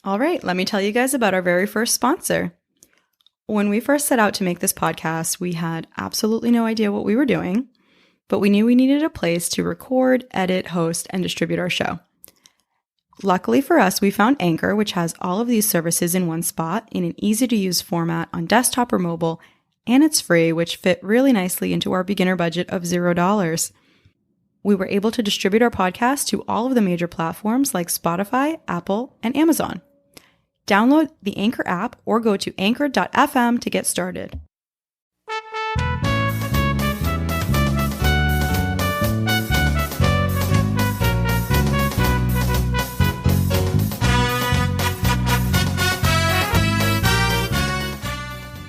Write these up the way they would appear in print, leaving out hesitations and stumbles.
All right, let me tell you guys about our very first sponsor. When we first set out to make this podcast, we had absolutely no idea what we were doing, but we knew we needed a place to record, edit, host, and distribute our show. Luckily for us, we found Anchor, which has all of these services in one spot in an easy-to-use format on desktop or mobile, and it's free, which fit really nicely into our beginner budget of $0. We were able to distribute our podcast to all of the major platforms like Spotify, Apple, and Amazon. Download the Anchor app or go to anchor.fm to get started.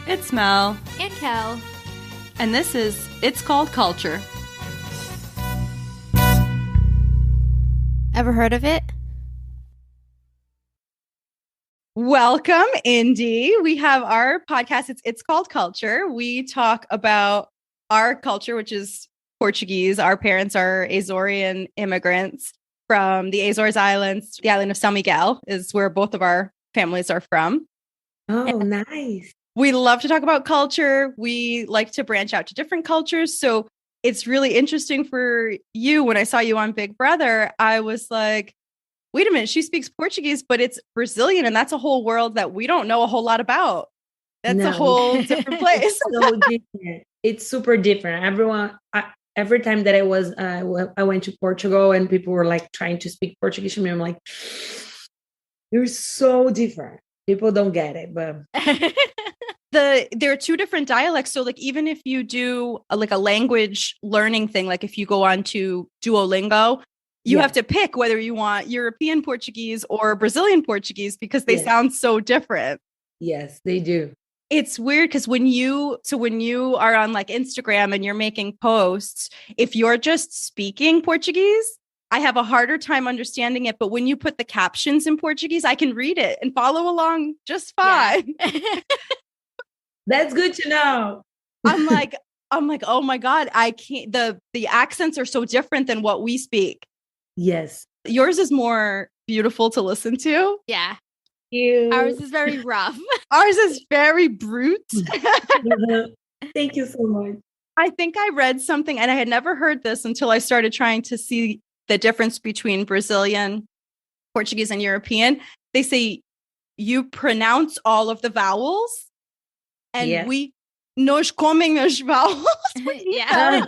It's Mel. And Kel. And this is It's Called Culture. Ever heard of it? Welcome, Indy. We have our podcast. It's Called Culture. We talk about our culture, which is Portuguese. Our parents are Azorean immigrants from the Azores Islands. The island of San Miguel is where both of our families are from. Oh, nice. We love to talk about culture. We like to branch out to different cultures. So it's really interesting for you. When I saw you on Big Brother, I was like, wait a minute, she speaks Portuguese, but it's Brazilian. And that's a whole world that we don't know a whole lot about. That's a whole different place. It's so different. It's super different. Every time that I went to Portugal and people were like trying to speak Portuguese to me, I'm like, you're so different. People don't get it, but there are two different dialects. So like, even if you do a language learning thing, like if you go on to Duolingo, you have to pick whether you want European Portuguese or Brazilian Portuguese because they sound so different. Yes, they do. It's weird because when you are on like Instagram and you're making posts, if you're just speaking Portuguese, I have a harder time understanding it. But when you put the captions in Portuguese, I can read it and follow along just fine. Yeah. That's good to know. I'm like, oh my God, I can't, the accents are so different than what we speak. Yes. Yours is more beautiful to listen to. Yeah. You. Ours is very rough. Ours is very brute. Thank you so much. I think I read something, and I had never heard this until I started trying to see the difference between Brazilian, Portuguese, and European. They say you pronounce all of the vowels, and we nós comemos vowels. Yeah.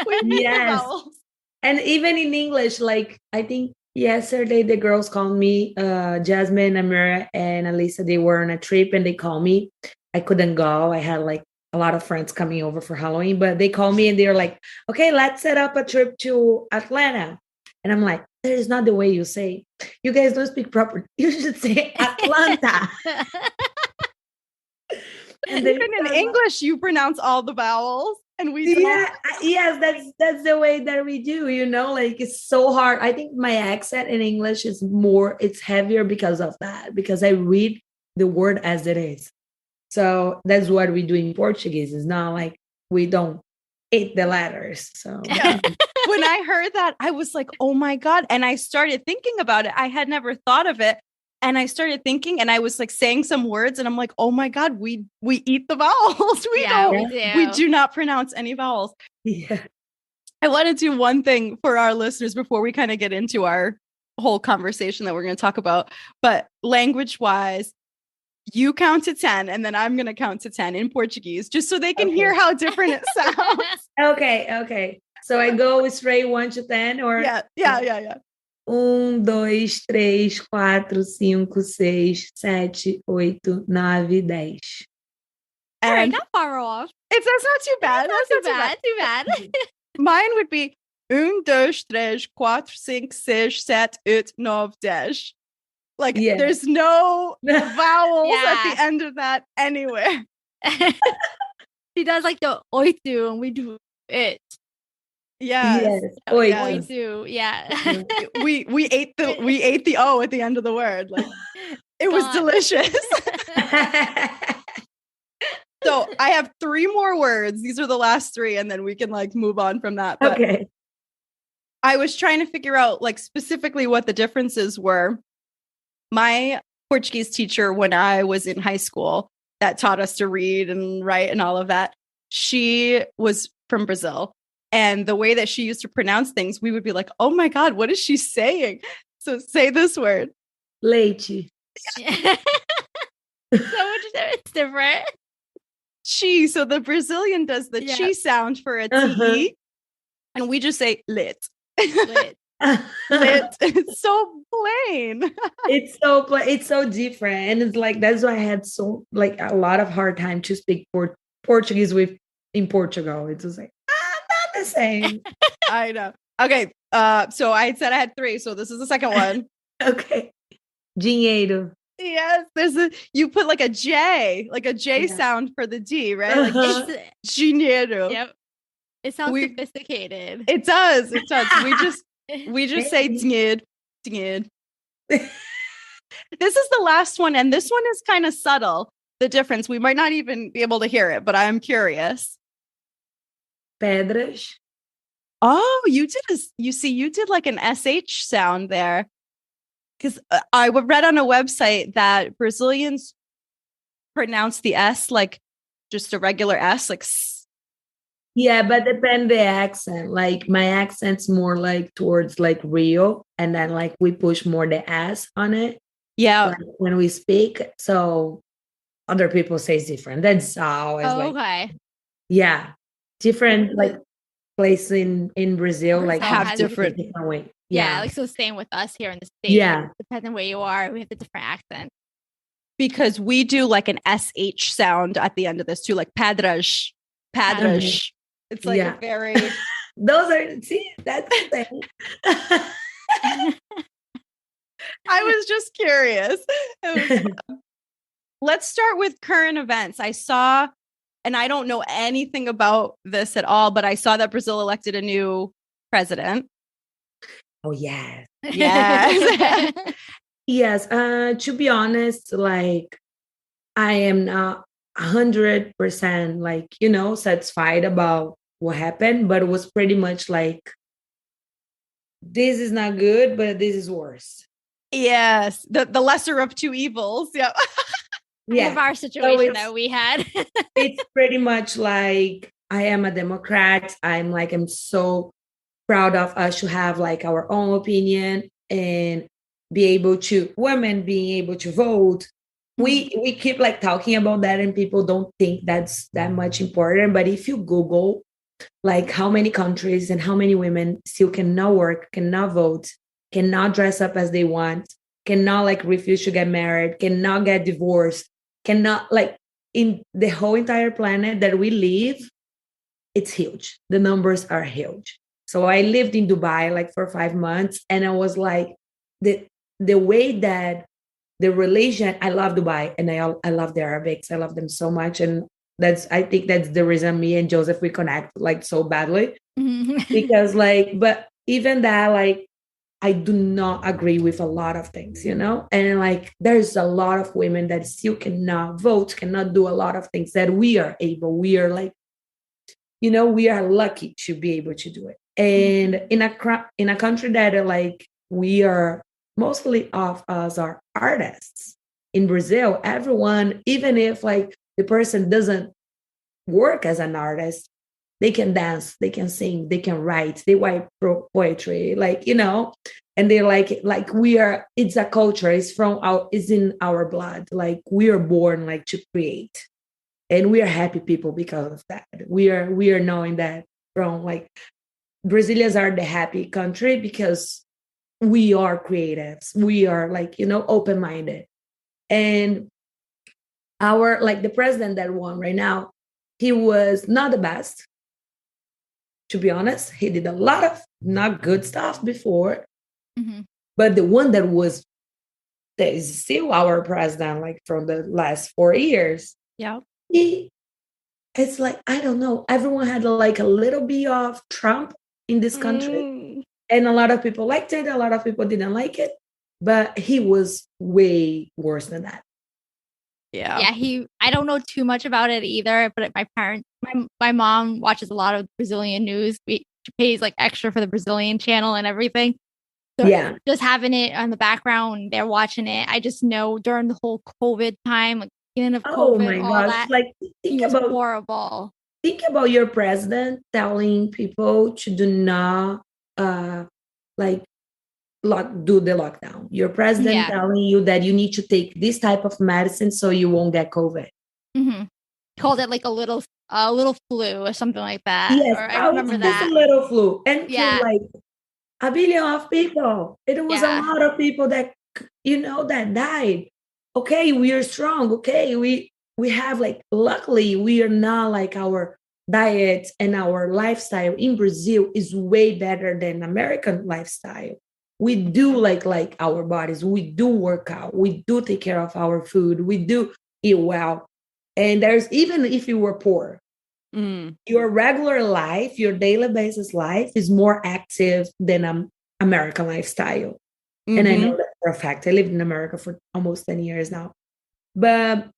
We need the vowels. And even in English, like I think yesterday the girls called me, Jasmine, Amira, and Alisa, they were on a trip and they called me. I couldn't go. I had like a lot of friends coming over for Halloween, but they called me and they were like, okay, let's set up a trip to Atlanta. And I'm like, that is not the way you say. You guys don't speak proper. You should say Atlanta. And even in English, you pronounce all the vowels. And we yes, that's the way that we do, like it's so hard. I think my accent in English is it's heavier because of that, because I read the word as it is. So that's what we do in Portuguese. It's not like we don't eat the letters. So when I heard that, I was like, oh my God. And I started thinking about it. I had never thought of it. And I started thinking, and I was like saying some words, and I'm like, oh my God, we eat the vowels. We do not pronounce any vowels. Yeah. I want to do one thing for our listeners before we kind of get into our whole conversation that we're going to talk about. But language wise, you count to 10, and then I'm going to count to 10 in Portuguese, just so they can hear how different it sounds. Okay. So I go straight 1 to 10, or yeah. 1, 2, 3, 4, 5, 6, 7, 8, 9, 10. All right, not far off. That's not too bad. That's not too bad. Mine would be 1, 2, 3, 4, 5, 6, 7, 8, 9, 10. Like, there's no vowels at the end of that anywhere. She does like the oito, and we do it. Yes. Oito. Yeah. we ate the O at the end of the word. Like, it was delicious. So I have 3 more words. These are the last 3, and then we can like move on from that. But okay. I was trying to figure out like specifically what the differences were. My Portuguese teacher when I was in high school that taught us to read and write and all of that. She was from Brazil. And the way that she used to pronounce things, we would be like, oh my God, what is she saying? So say this word. Leite. Yeah. So it's different. Chi. So the Brazilian does the chi sound for a T. And we just say lit. Lit. Lit. It's so plain. It's so different. And it's like, that's why I had so like a lot of hard time to speak Portuguese with in Portugal. It was like, not the same. I know. Okay. So I said I had 3. So this is the second one. Okay. Dinheiro. Yes, you put like a J sound for the D, right? Like dinheiro. Yep. It sounds sophisticated. It does. It does. We just say dinheiro. This is the last one, and this one is kind of subtle. The difference. We might not even be able to hear it, but I'm curious. Pedras. Oh, you did like an SH sound there. Because I read on a website that Brazilians pronounce the S like just a regular S, like. Yeah, but depend the accent. Like my accent's more like towards like Rio, and then like we push more the S on it. Yeah, like, when we speak. So other people say it's different. That's always okay. Yeah, different like place in Brazil like have different way. Yeah, like so same with us here in the States. Yeah, like, depending where you are, we have a different accent. Because we do like an SH sound at the end of this too, like padras. It's like a very. Those are that's the thing. I was just curious. Let's start with current events. I saw, and I don't know anything about this at all, but I saw that Brazil elected a new president. Oh, yes. Yes. Yes. To be honest, like I am not 100% like, satisfied about what happened, but it was pretty much like, this is not good, but this is worse. Yes. The lesser of two evils. Yeah. Yeah. Of our situation that we had. It's pretty much like, I am a Democrat. I'm so proud of us to have like our own opinion and women being able to vote. We keep like talking about that and people don't think that's that much important. But if you Google like how many countries and how many women still cannot work, cannot vote, cannot dress up as they want, cannot like refuse to get married, cannot get divorced, cannot like in the whole entire planet that we live, it's huge. The numbers are huge. So I lived in Dubai like for 5 months, and I was like, the way that the religion, I love Dubai and I love the Arabics. I love them so much. And I think that's the reason me and Joseph, we connect like so badly. Because like, but even that, like, I do not agree with a lot of things, and like there's a lot of women that still cannot vote, cannot do a lot of things that we are able. We are like, we are lucky to be able to do it. And in a country that like we are mostly of us are artists. In Brazil, everyone, even if like the person doesn't work as an artist, they can dance, they can sing, they can write, they write poetry, like, and they like we are, it's a culture, it's in our blood. Like we are born like to create. And we are happy people because of that. We are knowing that from like Brazilians are the happy country because we are creatives. We are like, open-minded. And our like the president that won right now, he was not the best. To be honest, he did a lot of not good stuff before. But the one that is still our president, like from the last 4 years. Yeah. It's like, I don't know. Everyone had like a little bit of Trump in this country. And a lot of people liked it. A lot of people didn't like it. But he was way worse than that. Yeah. I don't know too much about it either. But my mom watches a lot of Brazilian news. She pays like extra for the Brazilian channel and everything. just having it on the background, they're watching it. I just know during the whole COVID time, like beginning of Oh COVID, my all gosh. that, Like he was horrible. Think about your president telling people to do not like do the lockdown. Your president telling you that you need to take this type of medicine so you won't get COVID. Mm-hmm. Called it like a little flu or something like that. Yes, or I remember just that. a little flu, and killed like 1 billion of people. It was a lot of people that that died. Okay, we are strong. Okay, we have like, luckily we are not like, our diet and our lifestyle in Brazil is way better than American lifestyle. We do like our bodies, we do work out, we do take care of our food, we do eat well. And there's, even if you were poor, your regular life, your daily basis life is more active than American lifestyle. And I know that for a fact. I lived in America for almost 10 years now. But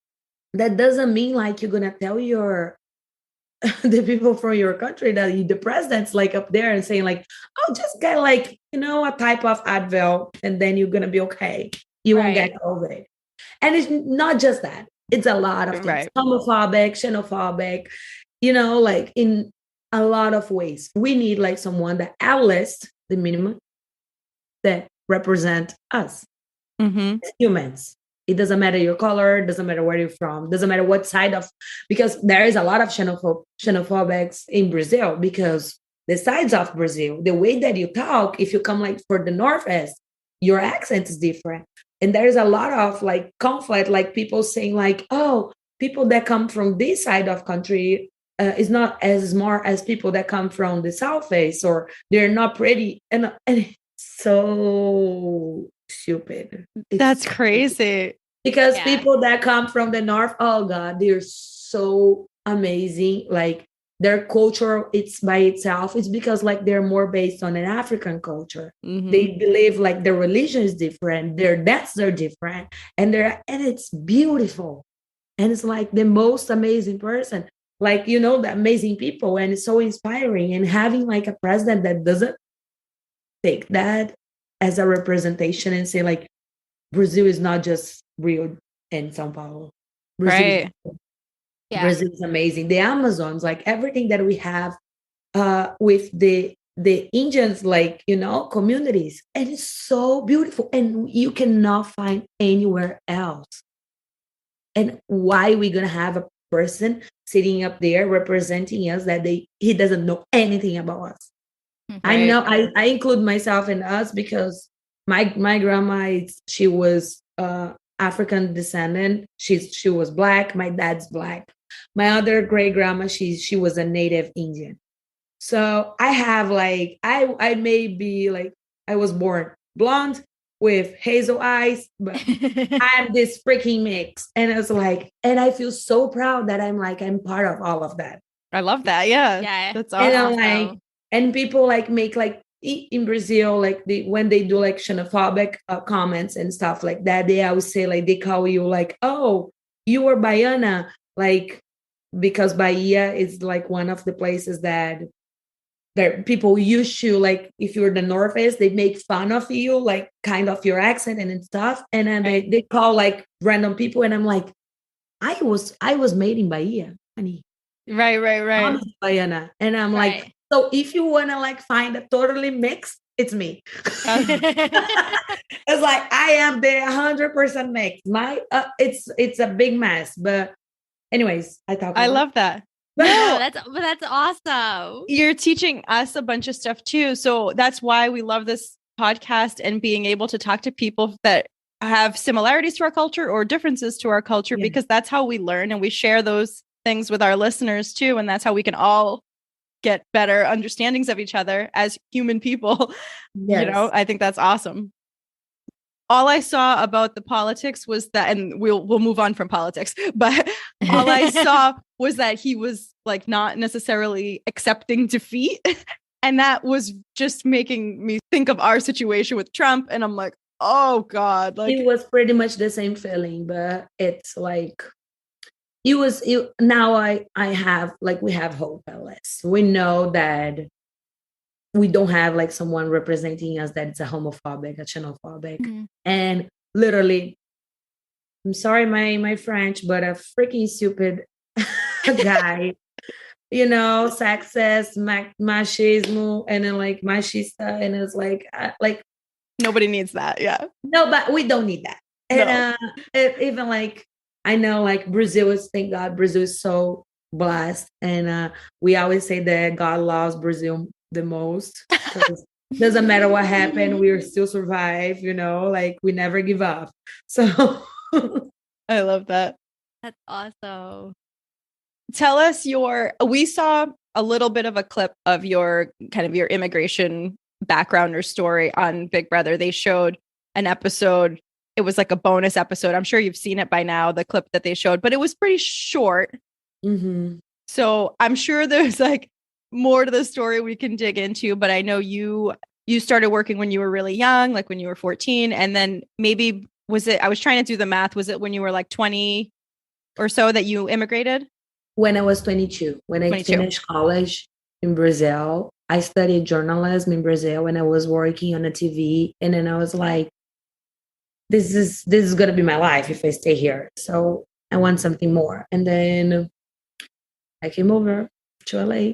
that doesn't mean like you're gonna tell the people from your country that the president's like up there and saying like, oh, just get like, a type of Advil and then you're gonna be okay. You won't get COVID. And it's not just that. It's a lot of things. Homophobic, xenophobic, like in a lot of ways. We need like someone that outlists the minimum that represent us as humans. It doesn't matter your color, doesn't matter where you're from, doesn't matter what side of, because there is a lot of xenophobics in Brazil, because the sides of Brazil, the way that you talk, if you come like for the Northeast, your accent is different. And there's a lot of like conflict, like people saying like, oh, people that come from this side of country is not as smart as people that come from the Southeast, or they're not pretty. And it's so stupid. That's crazy. Because people that come from the North, oh God, they're so amazing. Like their culture, it's by itself. It's because like they're more based on an African culture. They believe like their religion is different, their deaths are different, and it's beautiful. And it's like the most amazing person, like, the amazing people. And it's so inspiring. And having like a president that doesn't take that as a representation and say like, Brazil is not just Rio and Sao Paulo. Brazil is amazing. The Amazons, like everything that we have with the Indians, like, communities. And it's so beautiful. And you cannot find anywhere else. And why we going to have a person sitting up there representing us that he doesn't know anything about us. I know I include myself in us because my grandma, she was African descendant. She was Black. My dad's Black. My other great grandma, she was a native Indian. So I have like, I may be like, I was born blonde with hazel eyes, but I'm this freaking mix. And it's like, and I feel so proud that I'm part of all of that. I love that. Yeah. That's awesome. And and people like make like in Brazil, like when they do like xenophobic comments and stuff like that, they always say like, they call you like, oh, you are Baiana, like, because Bahia is like one of the places that people used to, like, if you're the Northeast, they make fun of you, like kind of your accent and stuff. And then they call like random people. And I'm like, I was made in Bahia, honey. Right. I'm Baiana. And I'm like, so if you want to like find a totally mix, it's me. It's like, I am the 100% mix. It's a big mess. But anyways, I love that. No, that's awesome. You're teaching us a bunch of stuff too. So that's why we love this podcast and being able to talk to people that have similarities to our culture or differences to our culture, because that's how we learn, and we share those things with our listeners too. And that's how we can all get better understandings of each other as human people. I think that's awesome. All I saw about the politics was that, and we'll move on from politics, but all I saw was that he was like not necessarily accepting defeat. And that was just making me think of our situation with Trump. And I'm like, oh God. Like, it was pretty much the same feeling, but it's like, now I have, like, we have hope at least. We know that we don't have like someone representing us that it's a homophobic, a xenophobic. Mhm. And literally, I'm sorry, my French, but a freaking stupid guy, sexist, machismo, and then like machista, and it's like Nobody needs that. Yeah. no, but we don't need that. And No. even like I know like Brazil is, thank God, Brazil is so blessed, and we always say that God loves Brazil the most because doesn't matter what happened, we still survive. Like we never give up. So I love that. That's awesome. Tell us we saw a little bit of a clip of your kind of your immigration background or story on Big Brother. They showed an episode. It was like a bonus episode. I'm sure you've seen it by now, the clip that they showed, but it was pretty short. Mhm. So I'm sure there's like more to the story we can dig into, but I know you started working when you were really young, like when you were 14, and then maybe I was trying to do the math, was it when you were like 20 or so that you immigrated? When I was 22, when I 22. finished college in Brazil, I studied journalism in Brazil when I was working on a TV, and then I was like, this is gonna be my life if I stay here. So I want something more. And then I came over to LA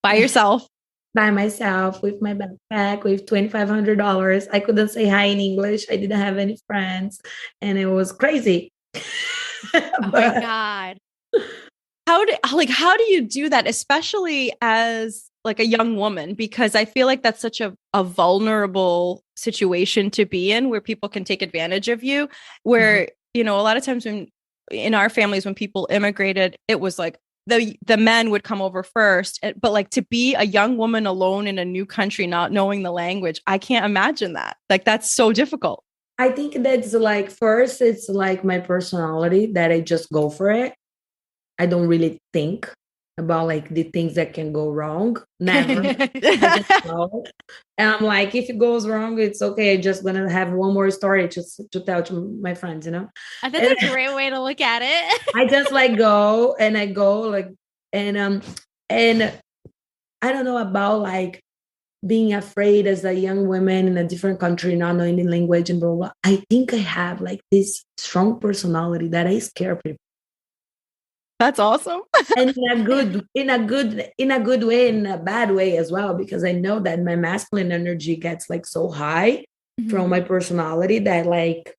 By yourself. by myself with my backpack with $2,500. I couldn't say hi in English. I didn't have any friends, and it was crazy. Oh my God. How do you do that, especially as like a young woman? Because I feel like that's such a vulnerable situation to be in where people can take advantage of you. Where, a lot of times in our families, when people immigrated, it was like the men would come over first. But like to be a young woman alone in a new country, not knowing the language, I can't imagine that. Like that's so difficult. I think that's like, first, it's like my personality that I just go for it. I don't really think about like the things that can go wrong. Never. I just know. And I'm like, if it goes wrong, it's okay. I'm just gonna have one more story to tell to my friends, That's a great way to look at it. I just like go and I go like, and I don't know about like being afraid as a young woman in a different country, not knowing the language and blah, blah, blah. I think I have like this strong personality that I scare people. That's awesome. And in a good way, in a bad way as well, because I know that my masculine energy gets like so high from my personality that like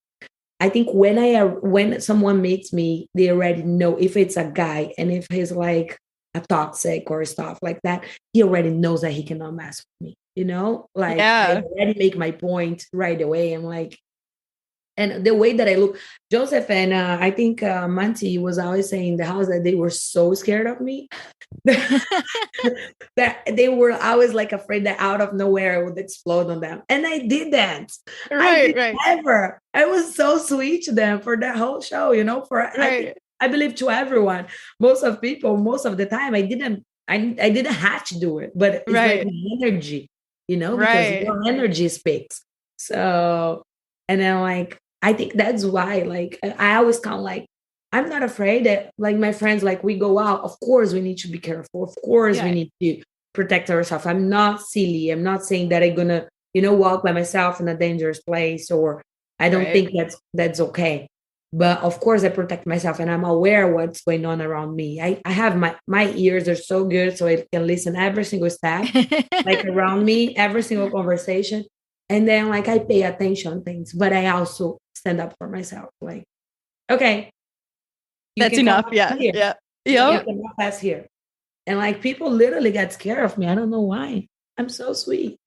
I think when someone meets me, they already know if it's a guy and if he's like a toxic or stuff like that, he already knows that he cannot mess with me. Like I Yeah. already make my point right away. I'm like, and the way that I look, Joseph and I think Manti was always saying in the house that they were so scared of me that they were always like afraid that out of nowhere I would explode on them. And I didn't. Right. Ever. I was so sweet to them for that whole show, I believe to everyone, most of the time, I didn't have to do it, but it's like my energy, because your energy speaks. So, and then like, I think that's why, like, I always count, like, I'm not afraid that, like, my friends, like, we go out. Of course, we need to be careful. Of course, we need to protect ourselves. I'm not silly. I'm not saying that I'm gonna, walk by myself in a dangerous place, or I don't think that's okay. But of course, I protect myself, and I'm aware what's going on around me. I have my ears are so good, so I can listen every single step, like around me, every single conversation. And then like I pay attention to things, but I also stand up for myself. Like, okay, that's enough. Yeah. Here. Yeah. You Yeah. cannot pass here. And like people literally get scared of me. I don't know why. I'm so sweet.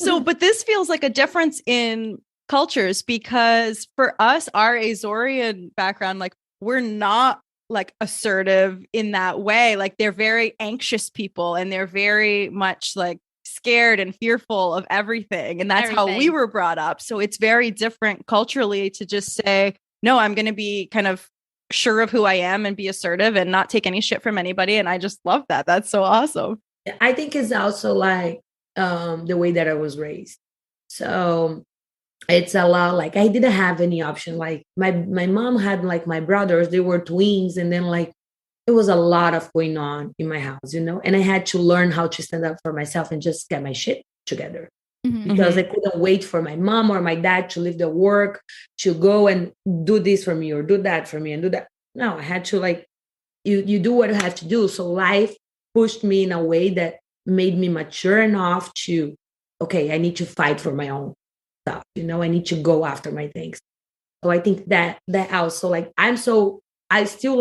So, but this feels like a difference in cultures because for us, our Azorian background, like we're not like assertive in that way. Like they're very anxious people and they're very much like scared and fearful of everything. And that's how we were brought up. So it's very different culturally to just say, no, I'm going to be kind of sure of who I am and be assertive and not take any shit from anybody. And I just love that. That's so awesome. I think it's also like the way that I was raised. So it's a lot like I didn't have any option. Like my mom had like my brothers, they were twins, and then like it was a lot of going on in my house, and I had to learn how to stand up for myself and just get my shit together. Because I couldn't wait for my mom or my dad to leave their work to go and do this for me or do that for me and do that. No, I had to you do what you have to do. So life pushed me in a way that made me mature enough to, okay, I need to fight for my own stuff. I need to go after my things. So I think that also I still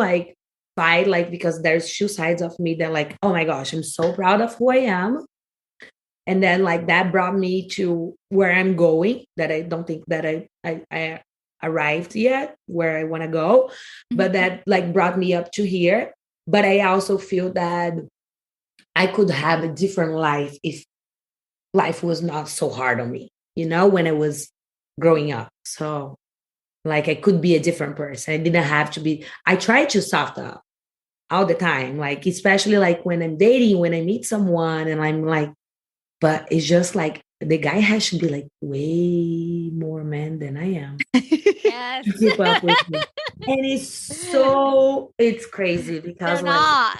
fight because there's two sides of me that oh my gosh, I'm so proud of who I am. And then that brought me to where I'm going, that I don't think that I arrived yet where I want to go, but that brought me up to here. But I also feel that I could have a different life if life was not so hard on me, when I was growing up. So I could be a different person. I didn't have to be. I try to soften up all the time, especially when I'm dating, when I meet someone and I'm but it's just the guy has to be way more man than I am. Yes. To keep up with me. And it's crazy because they're not.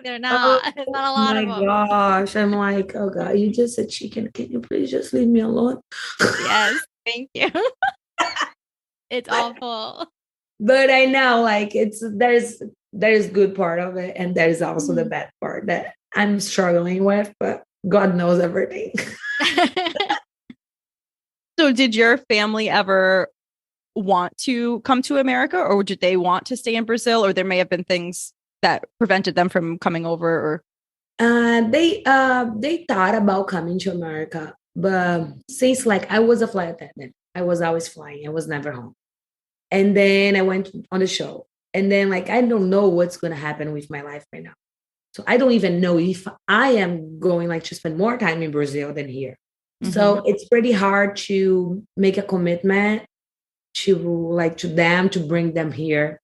They're not. Oh, There's not a lot my of them. gosh. I'm oh God, you just a chicken. Can you please just leave me alone? Yes, thank you. It's awful. But I know there's good part of it, and there's also the bad part that I'm struggling with, but God knows everything. So did your family ever want to come to America, or did they want to stay in Brazil, or there may have been things that prevented them from coming over? Or they thought about coming to America, but since I was a flight attendant, I was always flying. I was never home. And then I went on the show. And then I don't know what's going to happen with my life right now. So I don't even know if I am going to spend more time in Brazil than here. So it's pretty hard to make a commitment to them, to bring them here.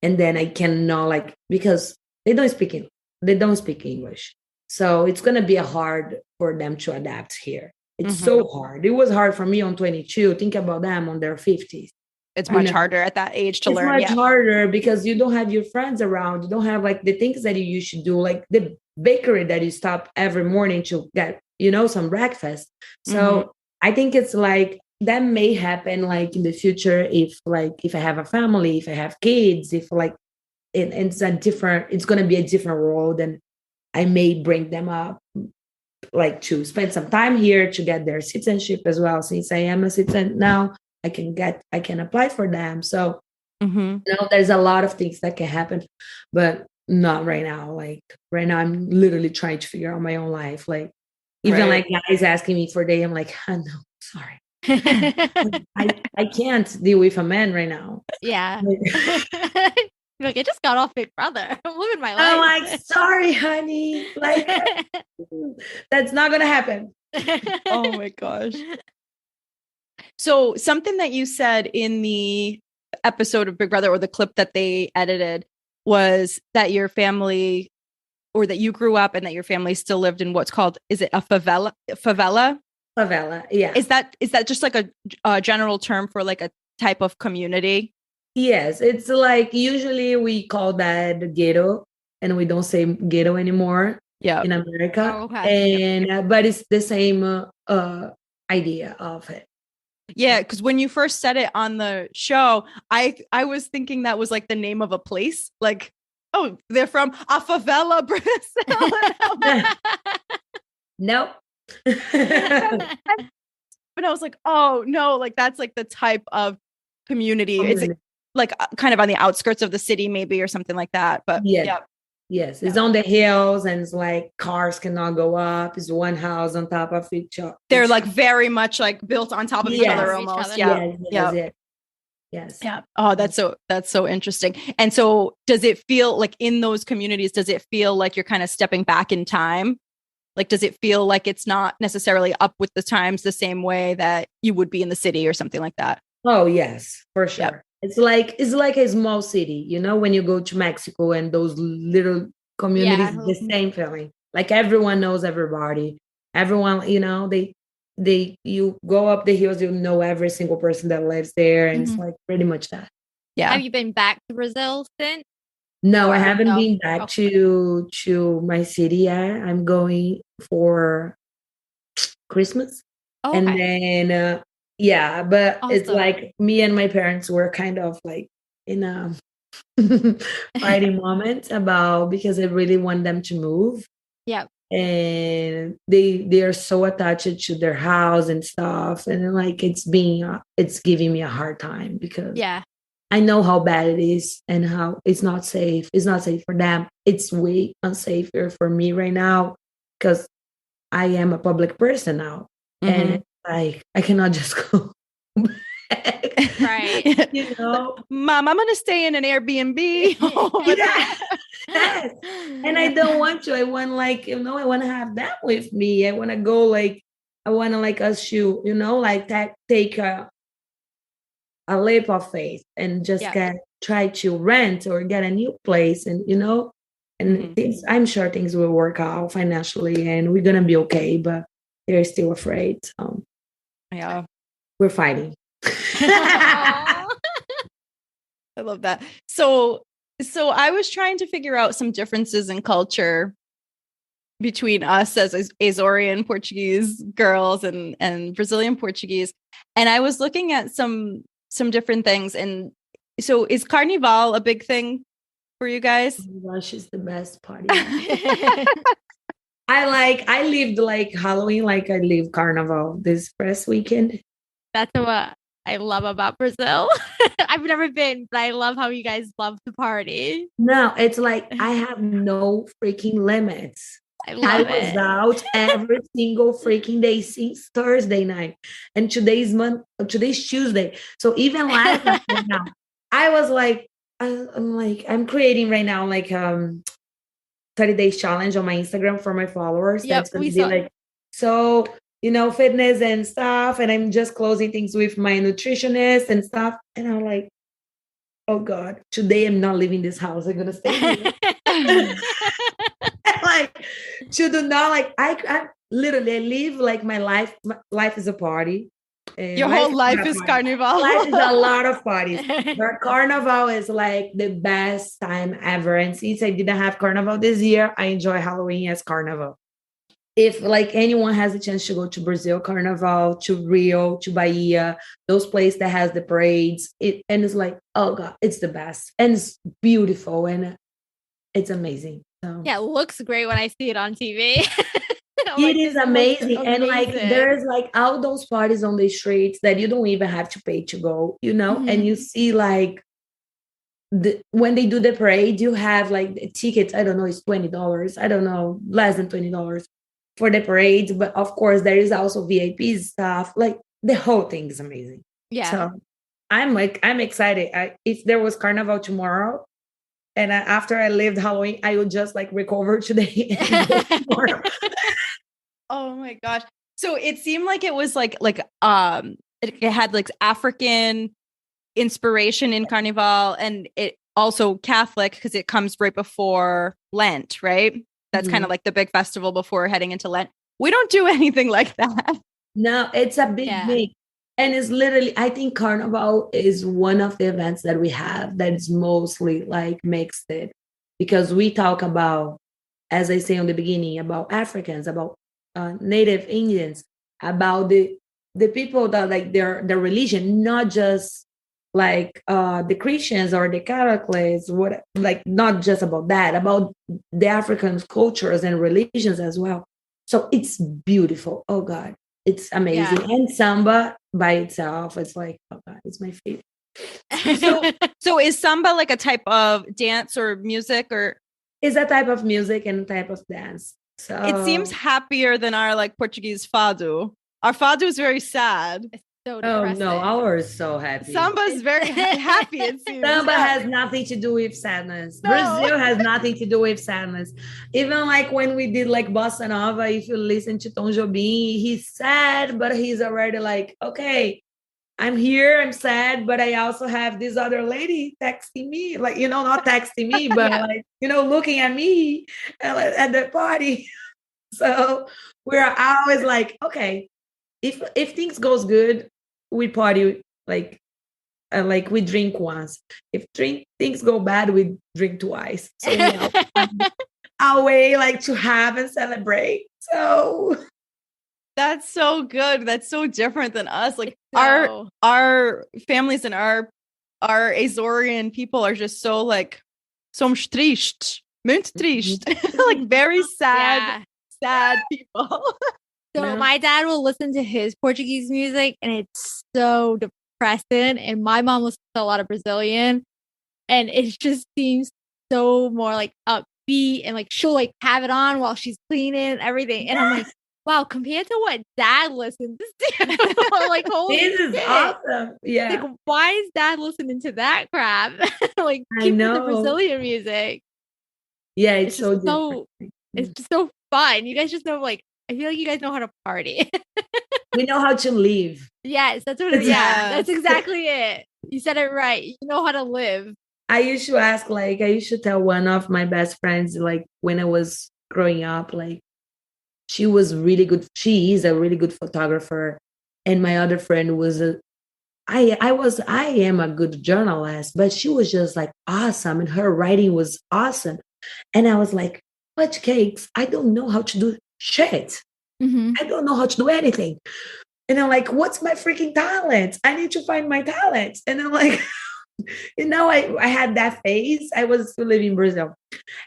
And then I cannot because they don't speak English. So it's going to be hard for them to adapt here. It's so hard. It was hard for me on 22. Think about them on their 50s. It's much harder at that age to learn. It's much harder because you don't have your friends around. You don't have the things that you used to do, the bakery that you stop every morning to get, some breakfast. So I think it's that may happen in the future if I have a family, if I have kids, if it's going to be a different world, and I may bring them up to spend some time here to get their citizenship as well. Since I am a citizen now, I can apply for them. So there's a lot of things that can happen, but not right now. Right now, I'm literally trying to figure out my own life. Even guys asking me for day, I'm oh, no, sorry. I can't deal with a man right now. Yeah. I just got off Big Brother. I'm living my life. I'm sorry, honey. That's not gonna happen. Oh my gosh. So something that you said in the episode of Big Brother, or the clip that they edited, was that your family, or that you grew up and that your family still lived in what's called, is it a favela? Favela, yeah. Is that just a general term for a type of community? Yes, it's usually we call that ghetto, and we don't say ghetto anymore in America. Oh, okay. But it's the same idea of it. Yeah, because when you first said it on the show, I was thinking that was the name of a place. Oh, they're from a favela, Brazil. Nope. But I was oh no, that's the type of community. It's kind of on the outskirts of the city, maybe, or something like that. But yes, it's on the hills, and it's cars cannot go up. It's one house on top of each other. They're very much built on top of each other almost. Yes. Yeah. Oh, that's so interesting. And so does it feel in those communities, does it feel like you're kind of stepping back in time? Does it feel like it's not necessarily up with the times the same way that you would be in the city or something like that? Oh, yes, for sure. Yep. It's like a small city, when you go to Mexico and those little communities, the same feeling. Everyone knows everybody. Everyone, you go up the hills, you know every single person that lives there, and it's pretty much that. Yeah. Have you been back to Brazil since? No, I Or haven't no? been back Okay. to my city yet. I'm going for Christmas. And Okay. then yeah, but it's Awesome. like me and my parents were kind of like in a fighting moment about because I really want them to move. Yep. And they are so attached to their house and stuff. And like it's giving me a hard time because Yeah. I know how bad it is and how it's not safe. It's not safe for them. It's way unsafer for me right now because I am a public person now. And Mhm. it's like I cannot just go back. Right. You know? Mom, I'm gonna stay in an Airbnb over Yeah. there. Yes. And I don't want to. I want like, I want to have that with me. I want to go like I want to like us to, like take a leap of faith and just Yep. try to rent or get a new place and and Mhm. things I'm sure things will work out financially and we're gonna be okay, but they're still afraid. So Yeah. we're fighting. Aw. I love that. So I was trying to figure out some differences in culture between us as Azorian Portuguese girls and Brazilian Portuguese. And I was looking at some different things. And so is Carnival a big thing for you guys? Oh my gosh, it's the best party ever. I lived like Halloween, like I lived Carnival this past weekend. That's what I love about Brazil. I've never been, but I love how you guys love to party. No, it's like I have no freaking limits. I I love was it. out every single freaking day since Thursday night. And today's Tuesday. So even last night right now, I was like, I'm creating right now like 30 days challenge on my Instagram for my followers. Yep, That's gonna we be saw. like so, fitness and stuff. And I'm just closing things with my nutritionist and stuff. And I'm like, oh God, today I'm not leaving this house. I'm gonna stay here. Like to do not like I literally I live like my life is a party and Your life whole is life not a is party. Carnival. Life is a lot of parties, but Carnival is like the best time ever. And since I didn't have Carnival this year, I enjoy Halloween as Carnival. If like anyone has a chance to go to Brazil Carnival, to Rio, to Bahia, those places that has the parades, and it's like, oh God, it's the best and it's beautiful and it's amazing. So Yeah, it looks great when I see it on TV. I'm it like, is this looks amazing. And like amazing. there's like all those parties on the streets that you don't even have to pay to go, and Mhm. you see like when they do the parade, you have like the tickets, I don't know, it's $20. I don't know, less than $20 for the parade. But of course, there is also VIP stuff. Like the whole thing is amazing. Yeah. So I'm excited. If there was Carnival tomorrow, and after I lived Halloween, I would just like recover today and go tomorrow. Oh my gosh. So it seemed like it was like it had like African inspiration in Carnival and it also Catholic because it comes right before Lent, right? That's kind Mhm. of like the big festival before heading into Lent. We don't do anything like that. No, it's a big Yeah. thing. And it's literally, I think Carnival is one of the events that we have that's mostly like mixed it because we talk about, as I say in the beginning, about Africans, about Native Indians, about the people that like their religion, not just like the Christians or the Catholics, what like not just about that, about the African cultures and religions as well. So it's beautiful. Oh God, it's amazing. Yeah. And samba by itself, it's like, oh God, it's my favorite. So so is samba like a type of dance or music or It's a type of music and type of dance. it seems So happier than our like Portuguese fado. Our fado is very sad. It's so oh depressing. no, ours is so happy. Samba is very happy, it seems. Samba Yeah. has nothing to do with sadness. No. Brazil has nothing to do with sadness. Even like when we did like Bossa Nova, if you listen to Tom Jobim, he's sad, but he's already like, okay, I'm here, I'm sad, but I also have this other lady texting me, like, not texting me, but Yeah. like, looking at me at the party. So we're always like, okay, if things goes good, we party like like we drink once. If things go bad, we drink twice. So our way like to have and celebrate. So that's so good. That's so different than us. Like So- our families and our Azorian people are just so like somos triste, muito triste, like very sad, sad people. So Yeah. my dad will listen to his Portuguese music and it's so depressing. And my mom listens to a lot of Brazilian and it just seems so more like upbeat and like she'll like have it on while she's cleaning and everything. And I'm like, wow, compared to what dad listens to, like holy This is shit. awesome. Yeah. Like, why is dad listening to that crap? Like I keep with the know. Brazilian music. Yeah, it's just so different. it's just so fun. You guys just know like I feel like you guys know how to party. We know how to live. Yes, that's what it is. Yeah, that's exactly it. You said it right. You know how to live. I used to ask, like, I used to tell one of my best friends, like, when I was growing up, like, she was really good. She is a really good photographer. And my other friend was I am a good journalist, but she was just like awesome. And her writing was awesome. And I was like, fudge cakes, I don't know how to do shit. Mm-hmm. I don't know how to do anything. And I'm like, what's my freaking talent? I need to find my talent. And I'm like, I had that phase. I was still living in Brazil.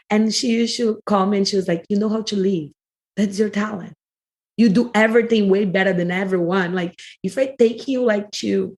And she used to call me and she was like, you know how to live. That's your talent. You do everything way better than everyone. Like if I take you like to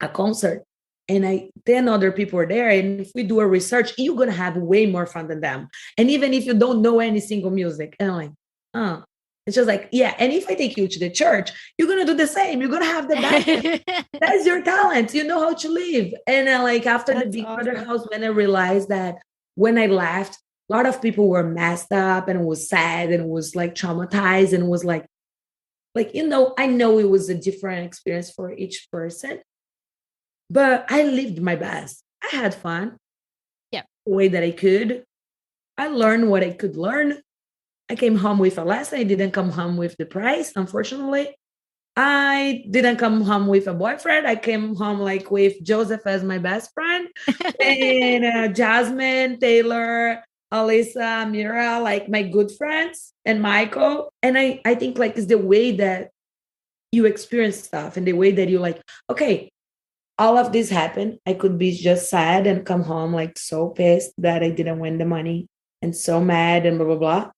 a concert and 10 other people are there, and if we do a research, you're gonna have way more fun than them. And even if you don't know any single music, and I'm like, oh. It's just like, yeah. And if I take you to the church, you're gonna do the same. You're gonna have the best. That's your talent. You know how to live. And like after the Big Brother house, when I realized that when I left, a lot of people were messed up and was sad and was like traumatized and was like, I know it was a different experience for each person, but I lived my best. I had fun. Yeah. The way that I could. I learned what I could learn. I came home with a lesson. I didn't come home with the prize, unfortunately. I didn't come home with a boyfriend. I came home like with Joseph as my best friend, and Jasmine, Taylor, Alyssa, Mira, like my good friends, and Michael. And I think like it's the way that you experience stuff and the way that you like, okay, all of this happened. I could be just sad and come home like so pissed that I didn't win the money and so mad and blah, blah, blah.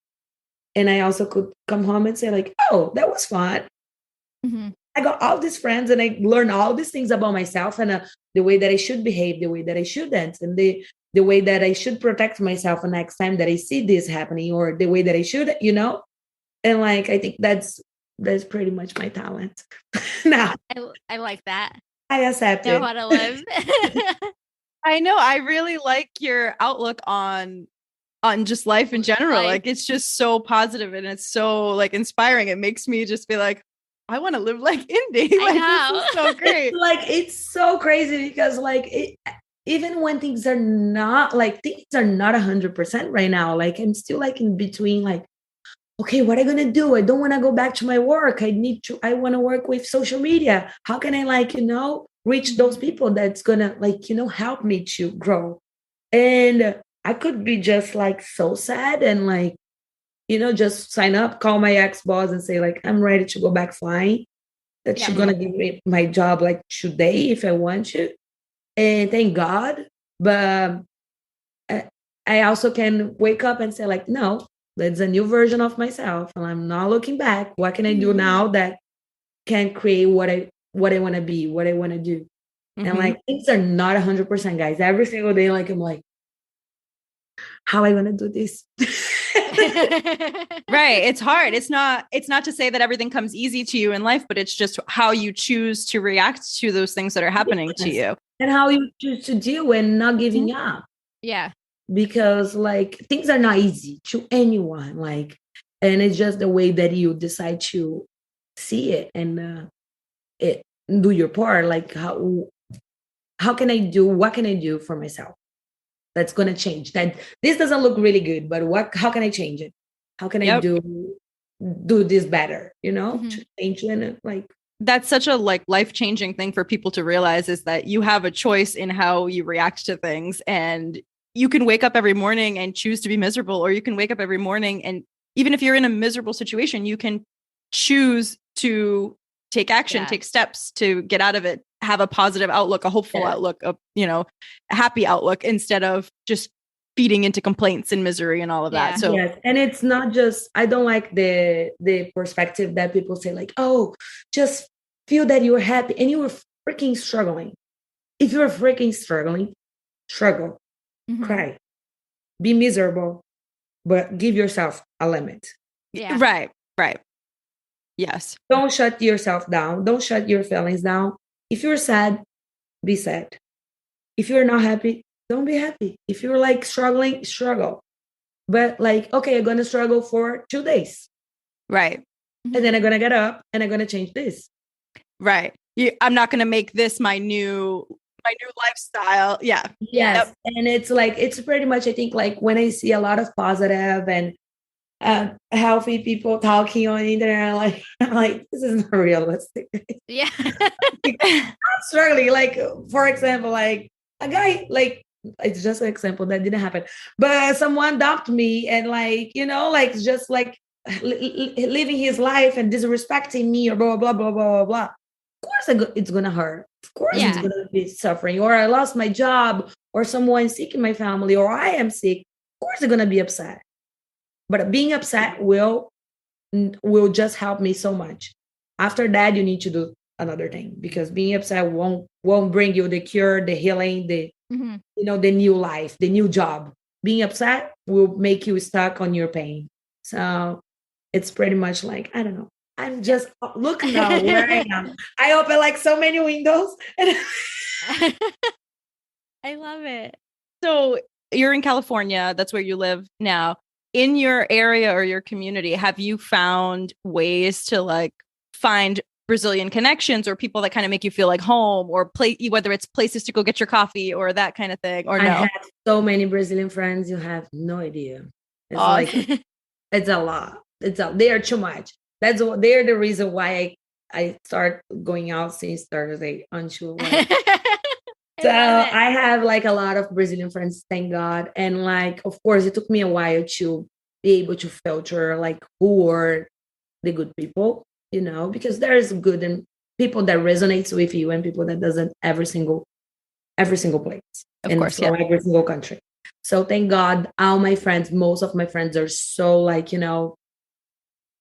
And I also could come home and say like, oh, that was fun. Mm-hmm. I got all these friends and I learned all these things about myself and the way that I should behave, the way that I shouldn't, and the way that I should protect myself the next time that I see this happening, or the way that I should, And like, I think that's pretty much my talent. Now, I like that. I accept Know it. how to live. I know. I really like your outlook on just life in general. Like it's just so positive and it's so like inspiring. It makes me just be like, I want to live like Indy. Like this is so great. It's so crazy because even when things are not 100% right now, like I'm still like in between, like, okay, what am I gonna do? I don't want to go back to my work. I want to work with social media. How can I reach those people that's gonna help me to grow? And I could be just like so sad and like, just sign up, call my ex-boss and say like, I'm ready to go back flying. That she's gonna give me my job like today if I want to. And thank God. But I also can wake up and say like, no, that's a new version of myself. And I'm not looking back. What can I do now that can create what I want to be, what I want to do? Mm-hmm. And like things are not 100%, guys. Every single day, like I'm like, how am I gonna do this? Right. It's hard. It's not to say that everything comes easy to you in life, but it's just how you choose to react to those things that are happening to you. And how you choose to deal and not giving up. Yeah. Because like things are not easy to anyone. Like, and it's just the way that you decide to see it and do your part. Like how can I do, what can I do for myself that's going to change that? This doesn't look really good, but how can I change it? How can I do this better, to change it? And like, that's such a like life-changing thing for people to realize, is that you have a choice in how you react to things, and you can wake up every morning and choose to be miserable, or you can wake up every morning and even if you're in a miserable situation, you can choose to take action, take steps to get out of it, have a positive outlook, a hopeful outlook, a a happy outlook, instead of just feeding into complaints and misery and all of that. So yes, and it's not just, I don't like the perspective that people say like, oh, just feel that you're happy and you were freaking struggling. If you're freaking struggling, struggle, cry, be miserable, but give yourself a limit. Yeah. Right. Yes. Don't shut yourself down. Don't shut your feelings down. If you're sad, be sad. If you're not happy, don't be happy. If you're like struggling, struggle. But like, okay, I'm going to struggle for 2 days. Right. And then I'm going to get up and I'm going to change this. Right. I'm not going to make this my new lifestyle. Yeah. Yes. Yep. And it's like, it's pretty much, I think, like when I see a lot of positive and healthy people talking on the internet, I'm like, this is not realistic. Yeah. I'm struggling. Like, for example, like a guy, like, it's just an example that didn't happen, but someone dumped me and like, like just like living his life and disrespecting me or blah, blah, blah, blah, blah, blah. Of course it's going to hurt. Of course it's going to be suffering, or I lost my job, or someone sick in my family, or I am sick. Of course I'm going to be upset. But being upset will just help me so much. After that, you need to do another thing, because being upset won't bring you the cure, the healing, the the new life, the new job. Being upset will make you stuck on your pain. So it's pretty much like, I don't know. I'm just looking now where I am. I open like so many windows. And I love it. So you're in California. That's where you live now. In your area or your community, have you found ways to like find Brazilian connections or people that kind of make you feel like home, or whether it's places to go get your coffee or that kind of thing, or no? I have so many Brazilian friends. You have no idea. It's like, it's a lot. They are too much. They're the reason why I start going out since Thursday. Unsure why. So I have like a lot of Brazilian friends, thank God. And like, of course, it took me a while to be able to filter like who are the good people, because there is good and people that resonates with you and people that doesn't, every single place. Of course, from every single country. So thank God, all my friends, most of my friends are so like,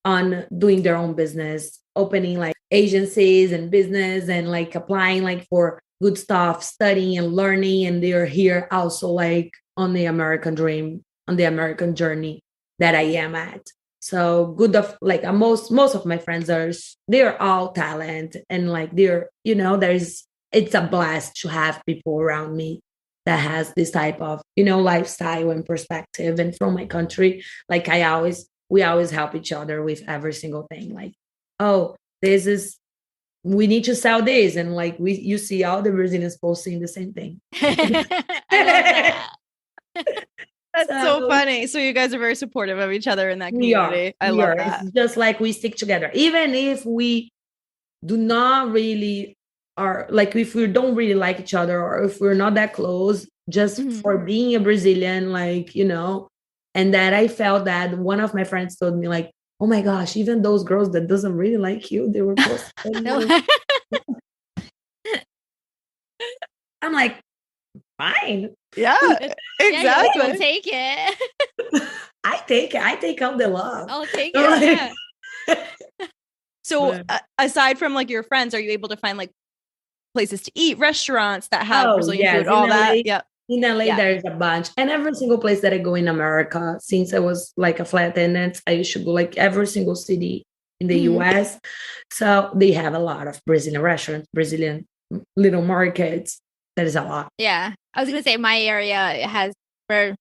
on doing their own business, opening like agencies and business and like applying like for good stuff, studying and learning. And they're here also like on the American dream, on the American journey that I am at. So good of like most of my friends they're all talent, and like it's a blast to have people around me that has this type of, lifestyle and perspective. And from my country, like we always help each other with every single thing. Like, oh, we need to sell this. And like, you see all the Brazilians posting the same thing. I love that. That's so funny. So you guys are very supportive of each other in that community. I love that. It's just like we stick together. Even if we do not really are like, if we don't really like each other, or if we're not that close, just for being a Brazilian, like, and that I felt that one of my friends told me like, oh my gosh, even those girls that doesn't really like you, they were close. I'm like, fine. Yeah, exactly. I'll take it. I take out the love. I'll take it. Yeah. So aside from like your friends, are you able to find like places to eat, restaurants that have Brazilian food, all that? Yeah. In LA, there's a bunch. And every single place that I go in America, since I was like a flight attendant, I used to go like every single city in the US. So they have a lot of Brazilian restaurants, Brazilian little markets. That is a lot. Yeah. I was going to say my area we're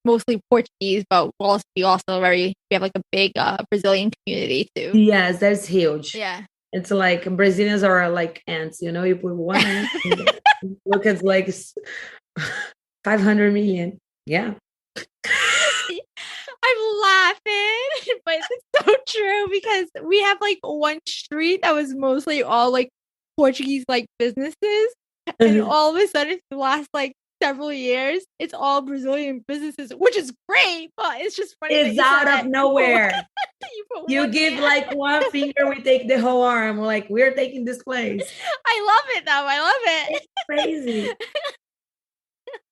mostly Portuguese, but we have like a big Brazilian community too. Yes, that's huge. Yeah. It's like Brazilians are like ants, you put one ant, look at like 500 million. Yeah. I I'm laughing, but it's so true because we have like one street that was mostly all like Portuguese like businesses, and all of a sudden, the last like several years, it's all Brazilian businesses, which is great, but it's just funny. It's out of nowhere. You give hand. like one finger, we take the whole arm. We're like, we're taking this place. I love it though. I love it. It's crazy.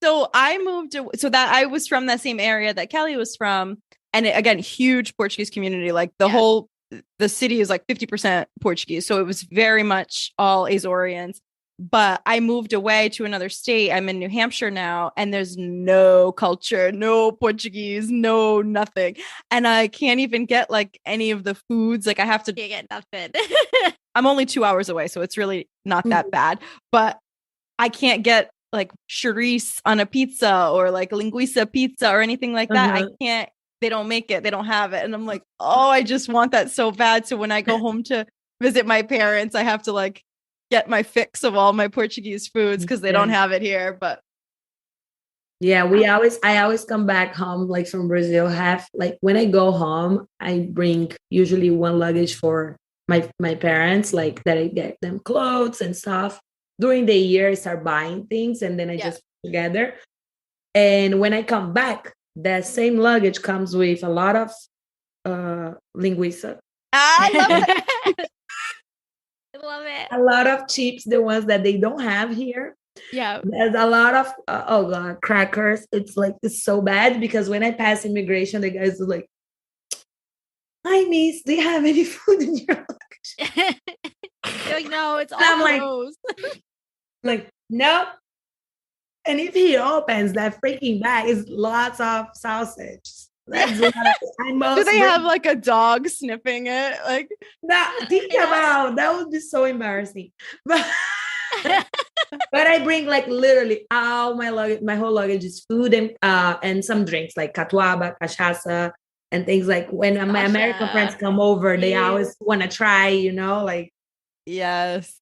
So I moved, so that I was from that same area that Kelly was from. And again, huge Portuguese community, like the city is like 50% Portuguese. So it was very much all Azorians. But I moved away to another state. I'm in New Hampshire now, and there's no culture, no Portuguese, no nothing. And I can't even get like any of the foods. Like I have to get nothing. I'm only 2 hours away, so it's really not that bad. But I can't get like chorizo on a pizza or like linguiça pizza or anything like that. I can't. They don't make it. They don't have it. And I'm like, oh, I just want that so bad. So when I go home to visit my parents, I have to like get my fix of all my Portuguese foods because they don't have it here. But yeah, I always come back home like from Brazil. Have like when I go home, I bring usually one luggage for my parents, like that I get them clothes and stuff. During the year, I start buying things and then I just put together. And when I come back, that same luggage comes with a lot of linguiça. I love it. I love it. A lot of chips, the ones that they don't have here. Yeah. There's a lot of, oh God, crackers. It's like, it's so bad because when I pass immigration, the guys are like, hi, miss, do you have any food in your luggage? You're like, no, it's all I'm those. like, nope. And if he opens that freaking bag, it's lots of sausage. That's what do they have like a dog sniffing it? Like, think about that would be so embarrassing. But but I bring like literally all my luggage. My whole luggage is food and some drinks like catuaba, cachaça, and things like when my American friends come over, they always want to try. Like yes.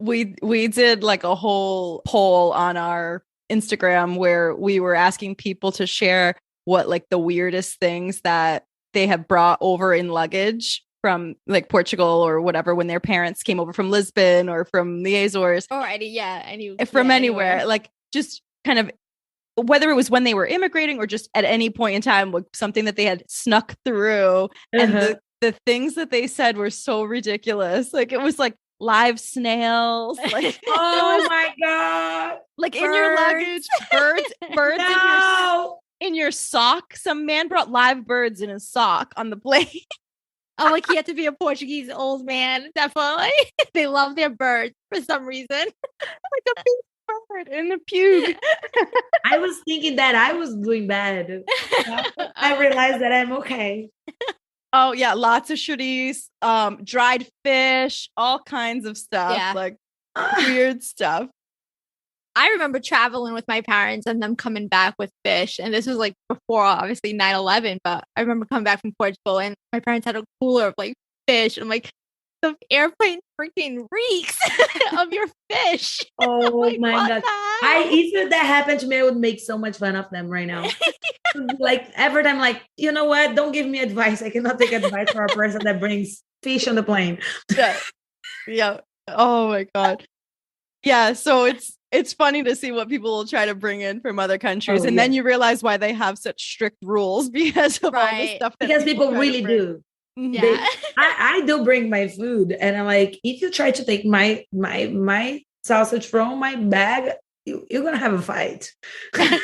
We did like a whole poll on our Instagram where we were asking people to share what like the weirdest things that they have brought over in luggage from like Portugal or whatever when their parents came over from Lisbon or from the Azores or anywhere. Like just kind of whether it was when they were immigrating or just at any point in time, like something that they had snuck through. And the things that they said were so ridiculous. Like it was like live snails, like oh my God, like birds. In your luggage, birds no. in your sock. Some man brought live birds in his sock on the plane. Oh, like he had to be a Portuguese old man. Definitely, they love their birds for some reason. Like a big bird in the pube. I was thinking that I was doing bad. I realized that I'm okay. Oh yeah, lots of chorizo, dried fish, all kinds of stuff, like weird stuff. I remember traveling with my parents and them coming back with fish. And this was like before obviously 9/11, but I remember coming back from Portugal and my parents had a cooler of like fish. I'm like, the airplane freaking reeks of your fish. Oh like, my God. If that happened to me, I would make so much fun of them right now. Like every time, like, you know what? Don't give me advice. I cannot take advice for a person that brings fish on the plane. Yeah. Oh my God. Yeah. So it's funny to see what people will try to bring in from other countries. And then you realize why they have such strict rules because of all the stuff that because people really do. Yeah. I do bring my food and I'm like, if you try to take my sausage from my bag, you're gonna have a fight. TSA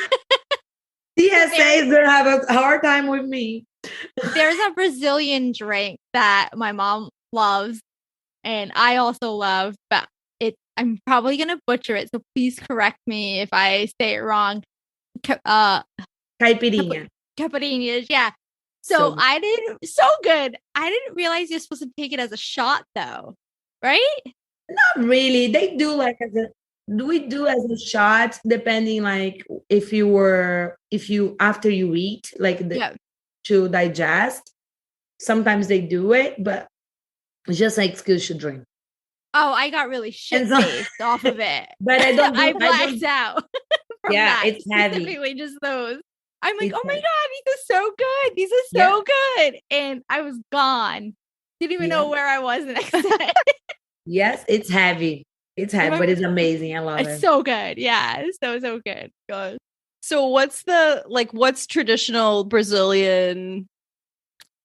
is gonna have a hard time with me. There's a Brazilian drink that my mom loves and I also love, but I'm probably gonna butcher it, so please correct me if I say it wrong. Caipirinha. Caipirinhas, yeah. So good. I didn't realize you're supposed to take it as a shot though, right? Not really. They do like we do as a shot, depending like if you after you eat, like to digest. Sometimes they do it, but it's just like excuse to drink. Oh, I got really shit-faced off of it. But I don't. I blacked out. Yeah, it's heavy. Specifically, just those. I'm like, It's oh my God, these are so good. These are so good. And I was gone. Didn't even know where I was the next day. Yes, it's heavy. It's heavy, but it's amazing. I love It's it. so good. Yeah, it's so good. God. So what's traditional Brazilian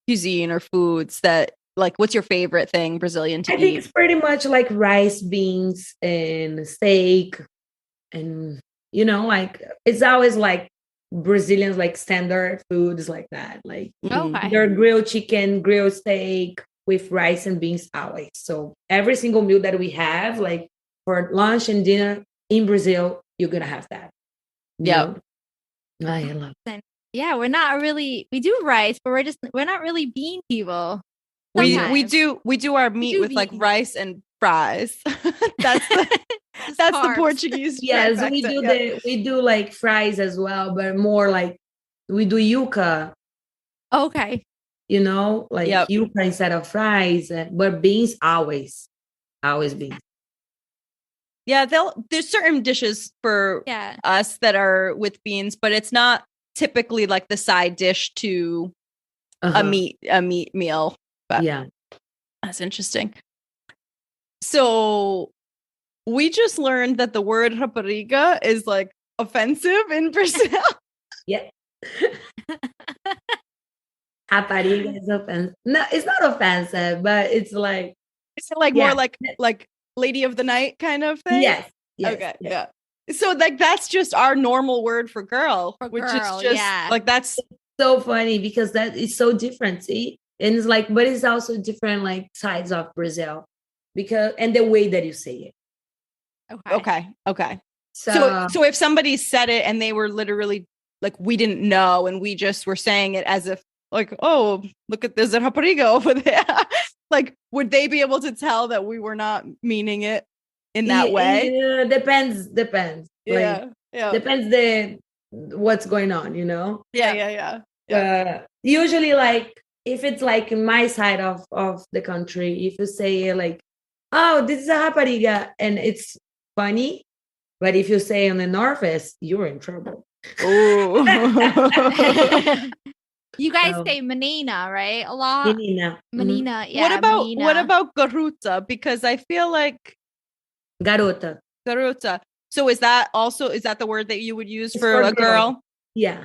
cuisine or foods that like what's your favorite thing Brazilian to I think eat? it's pretty much like rice, beans, and steak, and like it's always like Brazilians like standard foods like that, like Mhm. Okay. their grilled chicken, grilled steak with rice and beans always. So every single meal that we have, like for lunch and dinner in Brazil, you're gonna have that. You Yep. know, I love. And yeah, we do rice, but we're not really bean people. We Sometimes. do our meat do with like beans. rice and fries. That's the Just that's the carbs. Portuguese Yes, trifecta. we do like fries as well, but more like we do yuca, Okay. like Yep. yuca instead of fries, but beans always beans. Yeah, there's certain dishes for Yeah. us that are with beans, but it's not typically like the side dish to a meat meal. But Yeah. that's interesting. So we just learned that the word rapariga is like offensive in Brazil. Yeah. Rapariga is offensive. No, it's not offensive, but it's like, Is it like more yeah. like lady of the night kind of thing? Yes. Yes. Okay. Yes. Yeah. So like that's just our normal word for girl, For which is girl, just yeah. like that's So funny because that is so different. See? And it's like, but it's also different like sides of Brazil and the way that you say it. okay. So So if somebody said it and they were literally like we didn't know and we just were saying it as if like, oh, look at there's a rapariga over there. Like, would they be able to tell that we were not meaning it in that way? yeah, depends. Like Yeah. depends what's going on, Yeah. Usually like if it's like in my side of the country, if you say like, oh, this is a rapariga and it's funny, but if you say on the northeast, you're in trouble. Oh. You guys So, say menina, right? A lot. menina. Menina. Yeah. What menina. about garuta? Because I feel like Garota. garuta. So is that the word that you would use It's for for a girl? Yeah.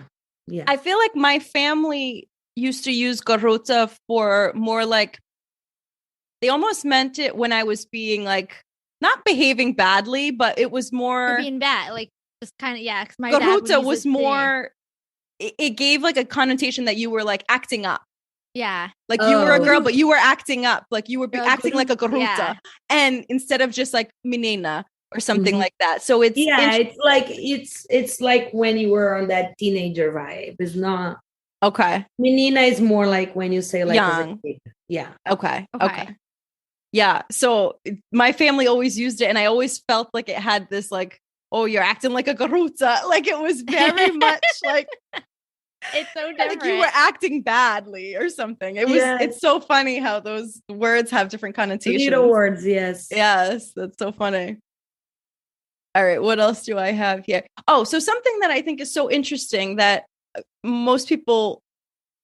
I feel like my family used to use garuta for more like they almost meant it when I was being like not behaving badly, but it was For more being bad, like just kind of Cause my dad would garuta use was it more. It gave like a connotation that you were like acting up. Yeah. Like you were a girl, Oh. but you were acting up. Like you were acting like a garuta. Yeah. And instead of just like menina or something Mhm. like that. So it's it's like when you were on that teenager vibe. It's not okay. menina is more like when you say like as a Young. kid. Yeah. Okay. Yeah. So my family always used it, and I always felt like it had this like, oh, you're acting like a garuta. Like it was very much like It's so different. like you were acting badly or something. It's so funny how those words have different connotations. Little words, yes. Yes, that's so funny. All right, what else do I have here? Oh, so something that I think is so interesting that most people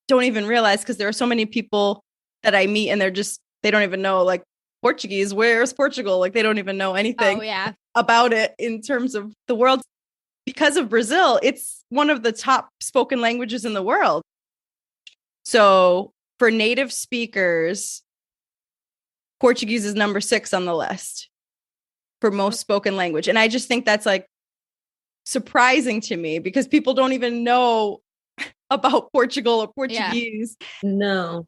don't even realize because there are so many people that I meet and they don't even know like Portuguese. Where's Portugal? Like they don't even know anything about it in terms of the world. Because of Brazil, it's one of the top spoken languages in the world. So for native speakers, Portuguese is number 6 on the list for most spoken language. And I just think that's like surprising to me because people don't even know about Portugal or Portuguese. No.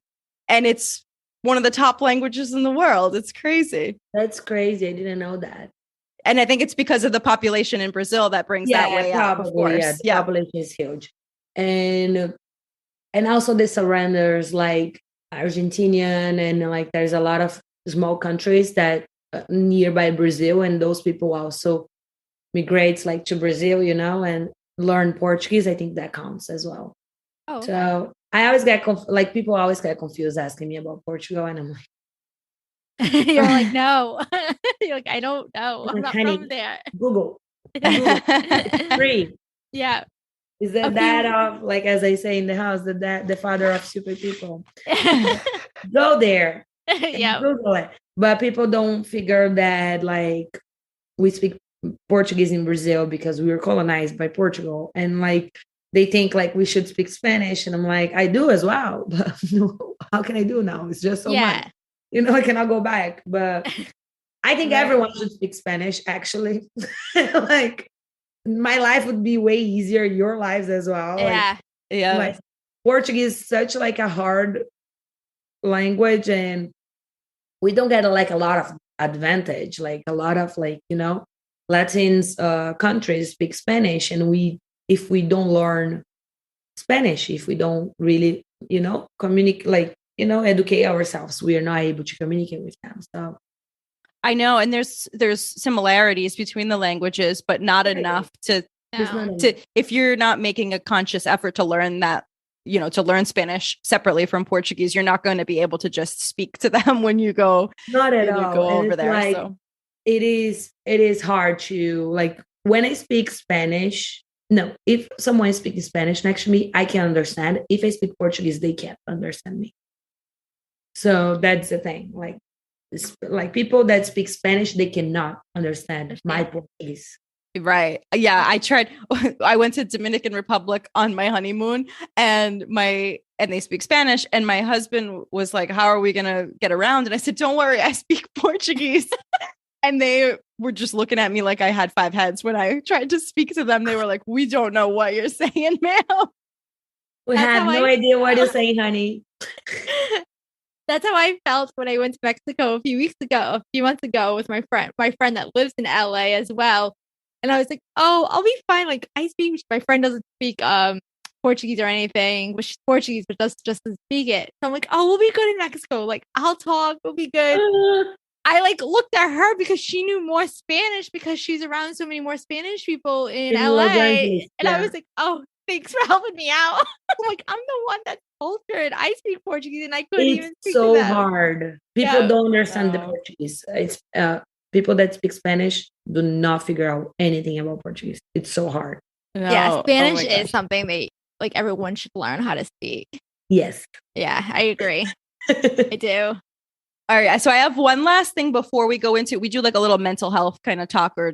And it's one of the top languages in the world. It's crazy. That's crazy. I didn't know that. And I think it's because of the population in Brazil that brings that way up, of course. Yeah, the population is huge. And also the surrounders like Argentinian and like there's a lot of small countries that nearby Brazil, and those people also migrate like to Brazil, and learn Portuguese. I think that counts as well. Oh, okay. So I always get people always get confused asking me about Portugal, and I'm like, you're like, no. You're like, I don't know. I'm like, not honey, from there. Google. It's free. Yeah. Is the dad of, like, as I say in the house, the father of super people. Go there and Yeah. Google it. But people don't figure that, like, we speak Portuguese in Brazil because we were colonized by Portugal. And like, they think like we should speak Spanish. And I'm like, I do as well. But how can I do now? It's just so much. I cannot go back. But I think everyone should speak Spanish, actually. Like, my life would be way easier, your lives as well. Yeah. Like Portuguese is such like a hard language, and we don't get like a lot of advantage. Like a lot of like, Latins countries speak Spanish, and if we don't learn Spanish, if we don't really, communicate, like, educate ourselves, we are not able to communicate with them. So I know, and there's similarities between the languages, but not enough to if you're not making a conscious effort to learn that, to learn Spanish separately from Portuguese, you're not going to be able to just speak to them when you go. Not at all. Go over there. Like, so it is hard to, like, when I speak Spanish. No, if someone is speaking Spanish next to me, I can understand. If I speak Portuguese, they can't understand me. So that's the thing. Like people that speak Spanish, they cannot understand my Portuguese. Right. Yeah. I tried. I went to Dominican Republic on my honeymoon, and they speak Spanish. And my husband was like, "How are we going to get around?" And I said, "Don't worry, I speak Portuguese." And they were just looking at me like I had 5 heads when I tried to speak to them. They were like, "We don't know what you're saying, ma'am. We have no idea what you're saying, honey." That's how I felt when I went to Mexico a few months ago with my friend that lives in LA as well. And I was like, "Oh, I'll be fine. Like, my friend doesn't speak Portuguese or anything, but she's Portuguese, but just doesn't speak it." So I'm like, "Oh, we'll be good in Mexico. Like, I'll talk, we'll be good." I like looked at her because she knew more Spanish because she's around so many more Spanish people in LA. And I was like, "Oh, thanks for helping me out." I'm like, I'm the one that's cultured. I speak Portuguese and I couldn't even speak so to them. Hard. People don't understand the Portuguese. It's people that speak Spanish do not figure out anything about Portuguese. It's so hard. No. Yeah, Spanish is something they like everyone should learn how to speak. Yes. Yeah, I agree. I do. All right. So I have one last thing before we go into, we do like a little mental health kind of talk or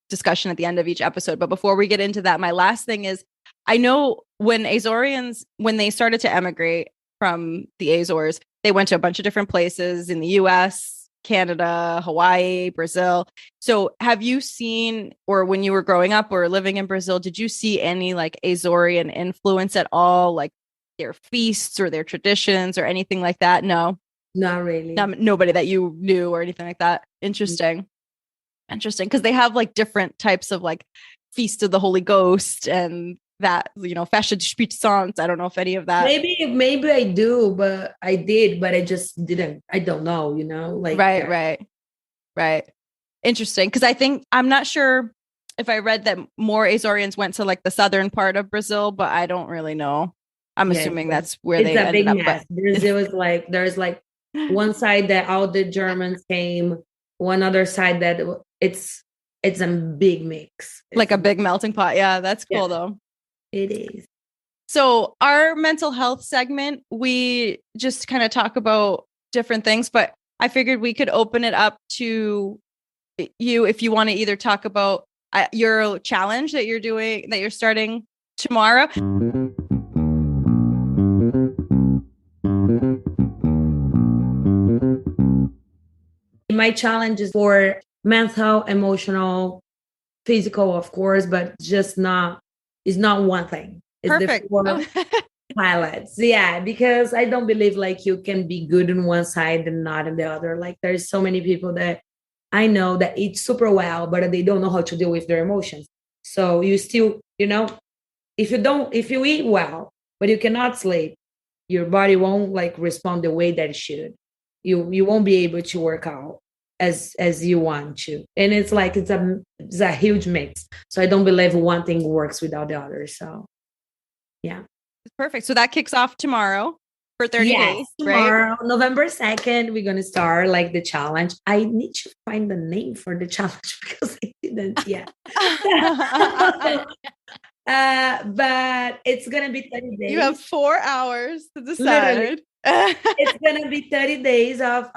discussion at the end of each episode. But before we get into that, my last thing is, I know when Azorians, when they started to emigrate from the Azores, they went to a bunch of different places in the US, Canada, Hawaii, Brazil. So have you seen, or when you were growing up or living in Brazil, did you see any like Azorian influence at all? Like their feasts or their traditions or anything like that? No. Not really. Nobody that you knew or anything like that. Interesting. Because they have like different types of like Feast of the Holy Ghost and that, Festa de Espírito Santo. I don't know if any of that. Maybe I do, but I did, but I just didn't. I don't know, like. Right. Interesting. Because I'm not sure if I read that more Azorians went to like the southern part of Brazil, but I don't really know. I'm assuming that's where they ended up. But Brazil is like, there's like one side that all the Germans came, one other side that it's a big mix. Like a big melting pot. Yeah, that's cool though. It is. So our mental health segment, we just kind of talk about different things, but I figured we could open it up to you if you want to either talk about your challenge that you're starting tomorrow. My challenge is for mental, emotional, physical, of course, but it's not one thing. It's perfect. The 4 pilots. Yeah, because I don't believe like you can be good on one side and not in the other. Like there's so many people that I know that eat super well, but they don't know how to deal with their emotions. So you still, if you eat well, but you cannot sleep, your body won't like respond the way that it should. You won't be able to work out as you want to. And it's like it's a huge mix. So I don't believe one thing works without the other. So yeah. Perfect. So that kicks off tomorrow for 30 days. Tomorrow, right? November 2nd, we're gonna start like the challenge. I need to find the name for the challenge because I didn't yet. But it's gonna be 30 days. You have 4 hours to Literally. decide. It's gonna be 30 days of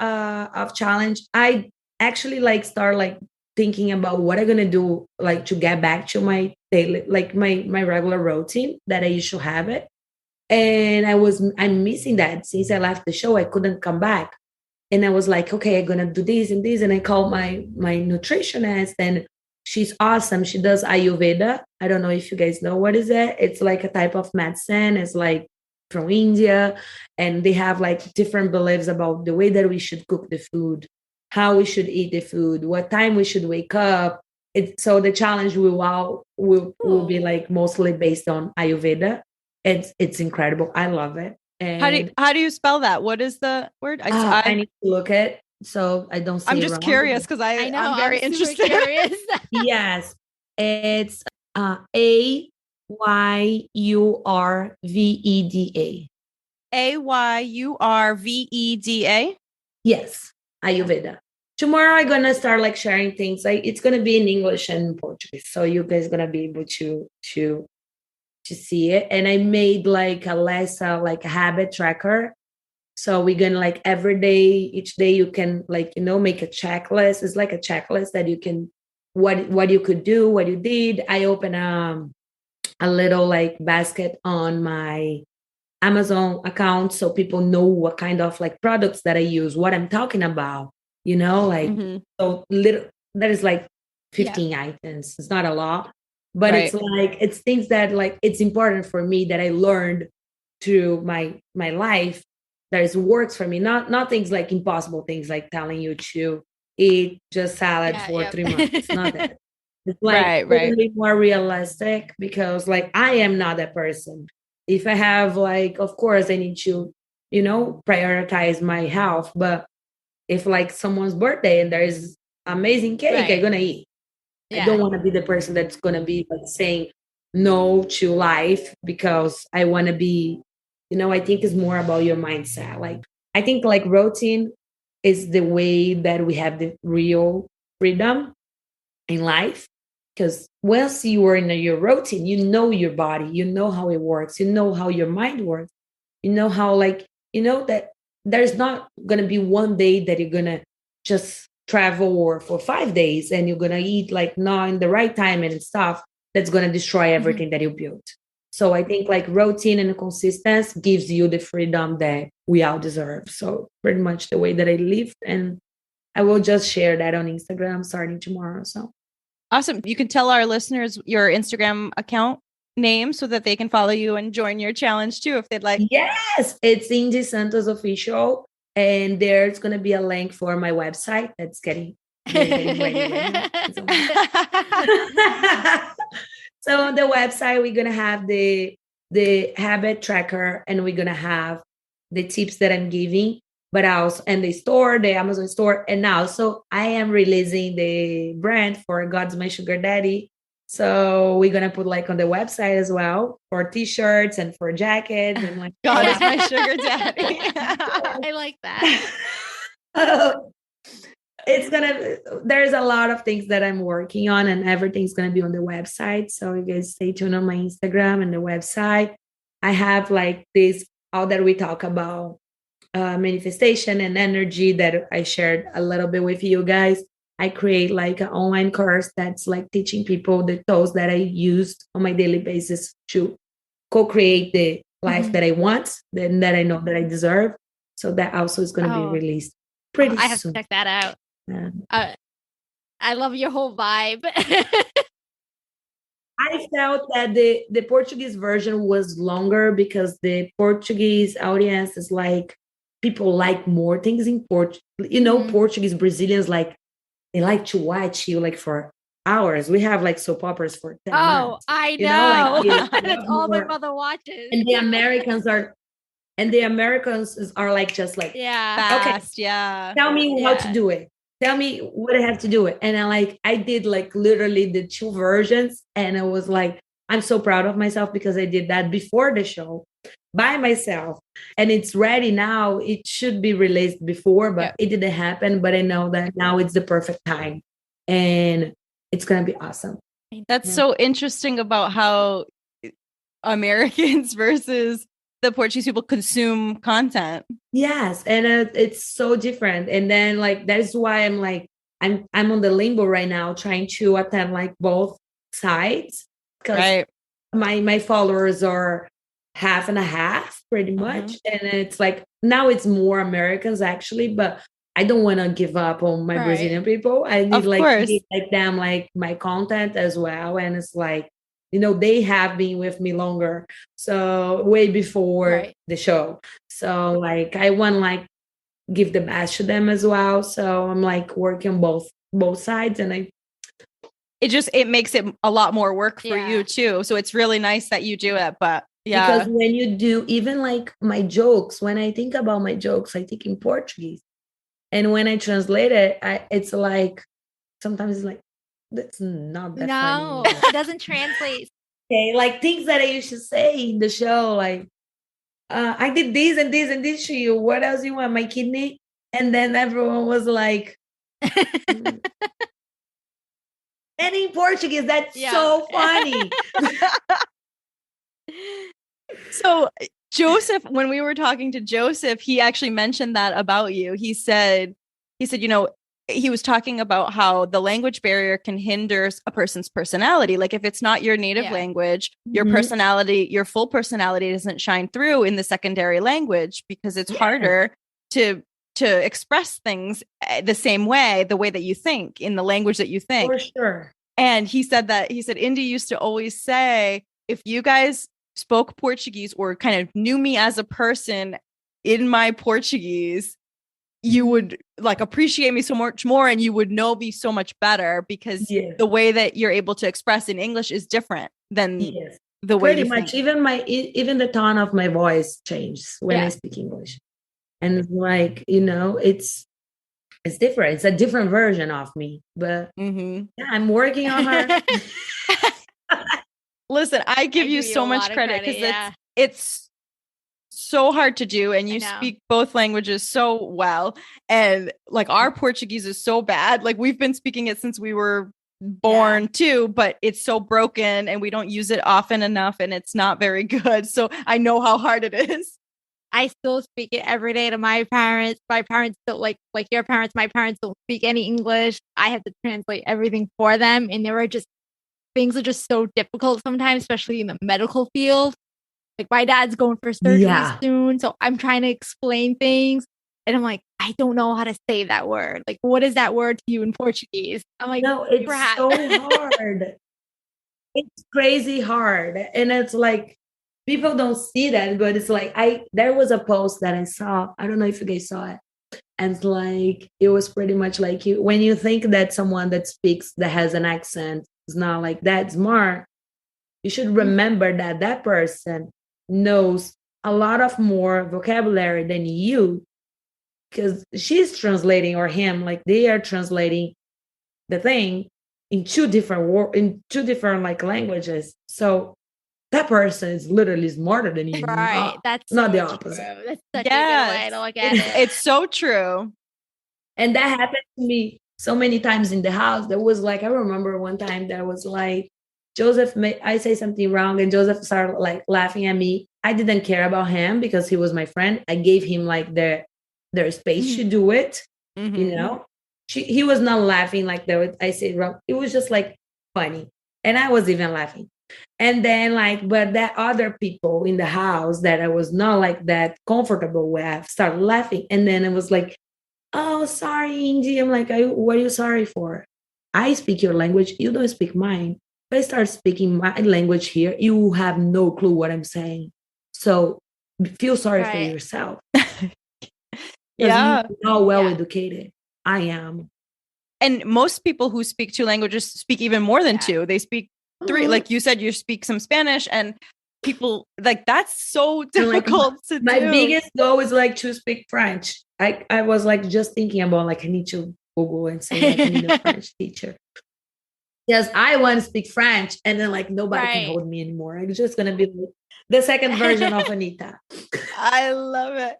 challenge. I actually like start like thinking about what I'm gonna do like to get back to my daily like my regular routine that I used to have it. And I'm missing that since I left the show. I couldn't come back. And I was like, okay, I'm gonna do this and this. And I called my nutritionist, and she's awesome. She does Ayurveda. I don't know if you guys know what is it. It's like a type of medicine. It's like from India, and they have like different beliefs about the way that we should cook the food, how we should eat the food, what time we should wake up. So the challenge will be like mostly based on Ayurveda. It's incredible. I love it. And How do you spell that? What is the word? I need to look at so I don't say I'm it just wrong. curious because I know, I'm very super interested. curious. Yes, it's Ayurveda. Ayurveda. Yes, Ayurveda. Tomorrow I'm gonna start like sharing things. Like it's gonna be in English and Portuguese, so you guys gonna be able to see it. And I made like a like a habit tracker. So we're gonna like every day, each day you can like make a checklist. It's like a checklist that you can what you could do, what you did. I open a little like basket on my Amazon account so people know what kind of like products that I use, what I'm talking about, like so little that is like 15 items. It's not a lot, but it's like it's things that like it's important for me that I learned through my life that is works for me. Not things like impossible things like telling you to eat just salad for 3 months. It's not that. It's like really more realistic because like I am not that person. If I have like, of course I need to, prioritize my health. But if like someone's birthday and there is amazing cake, I'm gonna eat. I don't want to be the person that's gonna be like saying no to life because I want to be, I think it's more about your mindset. Like I think like routine is the way that we have the real freedom in life. Because once you are in your routine, you know your body, you know how it works, you know how your mind works, you know how like, that there's not gonna be one day that you're gonna just travel or for 5 days and you're gonna eat like not in the right time and stuff that's gonna destroy everything that you built. So I think like routine and consistency gives you the freedom that we all deserve. So pretty much the way that I live, and I will just share that on Instagram starting tomorrow. So awesome. You can tell our listeners your Instagram account name so that they can follow you and join your challenge too if they'd like. Yes, it's Indy Santos official, and there's gonna be a link for my website that's getting ready. So on the website we're gonna have the habit tracker, and we're gonna have the tips that I'm giving, but also and the store, the Amazon store, and also I am releasing the brand for God's My Sugar Daddy. So we're gonna put like on the website as well for t-shirts and for jackets and like God is my sugar daddy. I like that. There's a lot of things that I'm working on, and everything's gonna be on the website. So you guys stay tuned on my Instagram and the website. I have like this all that we talk about manifestation and energy that I shared a little bit with you guys. I create like an online course that's like teaching people the tools that I use on my daily basis to co-create the life that I want, then that I know that I deserve. So that also is going to be released pretty soon. I have to check that out. I love your whole vibe. I felt that the Portuguese version was longer because the Portuguese audience is like people like more things in Portuguese Brazilians like they like to watch you like for hours. We have like soap operas for 10 months. I know. That's all my more. mother watches. And the Americans are like just like fast, okay, tell me how to do it. Tell me what I have to do it. And I did like literally the 2 versions, and I was like, I'm so proud of myself because I did that before the show by myself, and it's ready now. It should be released before, but it didn't happen. But I know that now it's the perfect time, and it's gonna be awesome. That's so interesting about how Americans versus the Portuguese people consume content. Yes, and it's so different. And then like that's why I'm like I'm on the limbo right now, trying to attend like both sides because Right. my followers are half and a half pretty much, and it's like now it's more Americans actually, but I don't want to give up on my Brazilian people. I need Of like to course. give like them like my content as well, and it's like they have been with me longer, so way before the show. So like I want like give the best to them as well. So I'm like working both sides, and it makes it a lot more work for you too. So it's really nice that you do it. But because when you do even like my jokes, when I think about my jokes, I think in Portuguese. And when I translate it, it's like sometimes it's like that's not that funny. No, it doesn't translate. Okay, like things that I used to say in the show, like I did this and this and this to you. What else you want? My kidney? And then everyone was like, and in Portuguese, that's so funny. So Joseph, when we were talking to Joseph, he actually mentioned that about you. He said, he was talking about how the language barrier can hinder a person's personality. Like if it's not your native language, your personality, your full personality doesn't shine through in the secondary language because it's harder to express things the same way, the way that you think in the language that you think. For sure. And he said Indy used to always say, if you guys spoke Portuguese or kind of knew me as a person in my Portuguese, you would like appreciate me so much more and you would know me so much better because the way that you're able to express in English is different than the way pretty much think. Even the tone of my voice changes when I speak English. And it's like, it's different. It's a different version of me, but I'm working on her. Listen, I give you so much credit because it's so hard to do, and you speak both languages so well, and like our Portuguese is so bad. Like we've been speaking it since we were born too, but it's so broken and we don't use it often enough, and it's not very good. So I know how hard it is. I still speak it every day to my parents. My parents don't like your parents. My parents don't speak any English. I have to translate everything for them, and things are just so difficult sometimes, especially in the medical field. Like my dad's going for surgery soon, so I'm trying to explain things, and I'm like, I don't know how to say that word. Like, what is that word to you in Portuguese? I'm like, no, it's so hard. It's crazy hard, and it's like people don't see that, but it's like there was a post that I saw. I don't know if you guys saw it, and it's like it was pretty much like when you think that someone that speaks that has an accent is not like that smart, you should remember that person knows a lot of more vocabulary than you, because she's translating, or him, like they are translating the thing in two different like languages. So that person is literally smarter than you. Right. That's not so the opposite. True. That's such a good way to look at it. It's so true. And that happened to me so many times in the house. There was like, I remember one time that was like, Joseph, I say something wrong, and Joseph started like laughing at me. I didn't care about him because he was my friend. I gave him like their space to do it. He was not laughing like that. I said wrong. It was just like funny, and I was even laughing. And then like, but that other people in the house that I was not like that comfortable with started laughing, and then it was like, oh, sorry, Indy. I'm like, what are you sorry for? I speak your language. You don't speak mine. If I start speaking my language here, you have no clue what I'm saying. So feel sorry for yourself. You're not well educated. I am. And most people who speak two languages speak even more than two. They speak three. Like you said, you speak some Spanish, and people like that's so difficult to do. My biggest goal is like to speak French. I was like just thinking about like I need to Google and say like I need a French teacher. Yes, I want to speak French, and then like nobody can hold me anymore. I'm just gonna be like the second version of Anita. I love it.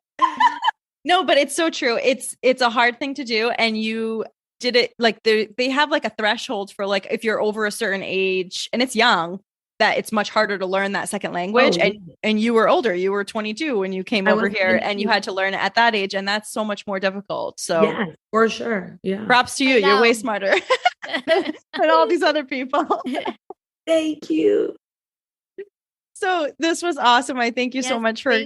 No, but it's so true. It's a hard thing to do, and you did it like they have like a threshold for like if you're over a certain age, and it's young, that it's much harder to learn that second language. And you were older, you were 22 when you came over here, and you had to learn it at that age. And that's so much more difficult. So yeah, for sure. Yeah. Props to you. You're way smarter than all these other people. Thank you. So this was awesome. I thank you so much for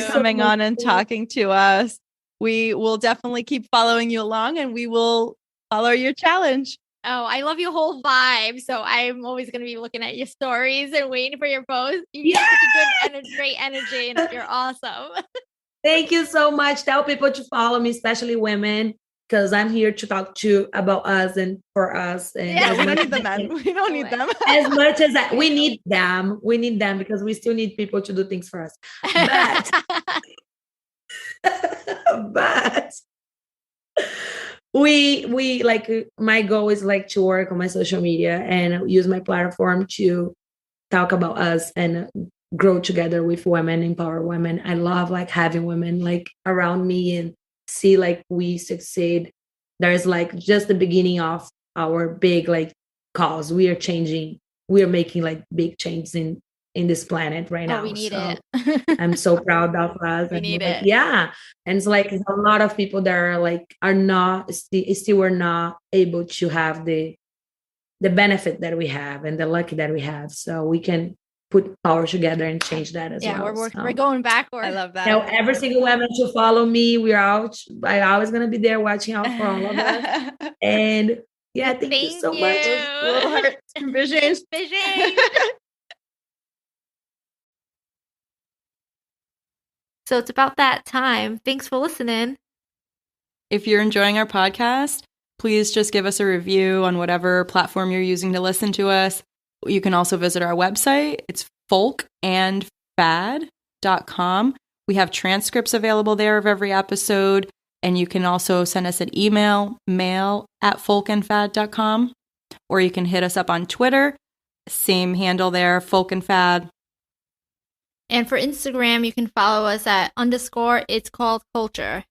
coming on and talking to us. We will definitely keep following you along, and we will follow your challenge. Oh, I love your whole vibe. So I'm always going to be looking at your stories and waiting for your posts. You have such a good, great energy, and you're awesome. Thank you so much. Tell people to follow me, especially women, because I'm here to talk to about us and for us. And we don't need the men. We don't need them. As much as we need them. We need them because we still need people to do things for us. But we like, my goal is like to work on my social media and use my platform to talk about us and grow together with women, empower women. I love like having women like around me and see like we succeed. There's like just the beginning of our big like cause. We are making like big changes in this planet right now. We need it. I'm so proud of us. We need it. Yeah. And it's like a lot of people that are still are not able to have the benefit that we have and the lucky that we have. So we can put power together and change that as well. Yeah, we're going backward. I love that. Now, every single woman to follow me. I'm always going to be there watching out for all of us. And yeah, thank you so much. Little hearts and visions. So it's about that time. Thanks for listening. If you're enjoying our podcast, please just give us a review on whatever platform you're using to listen to us. You can also visit our website. It's folkandfad.com. We have transcripts available there of every episode. And you can also send us an email, mail@folkandfad.com. Or you can hit us up on Twitter. Same handle there, folkandfad. And for Instagram, you can follow us at _It's Called Culture.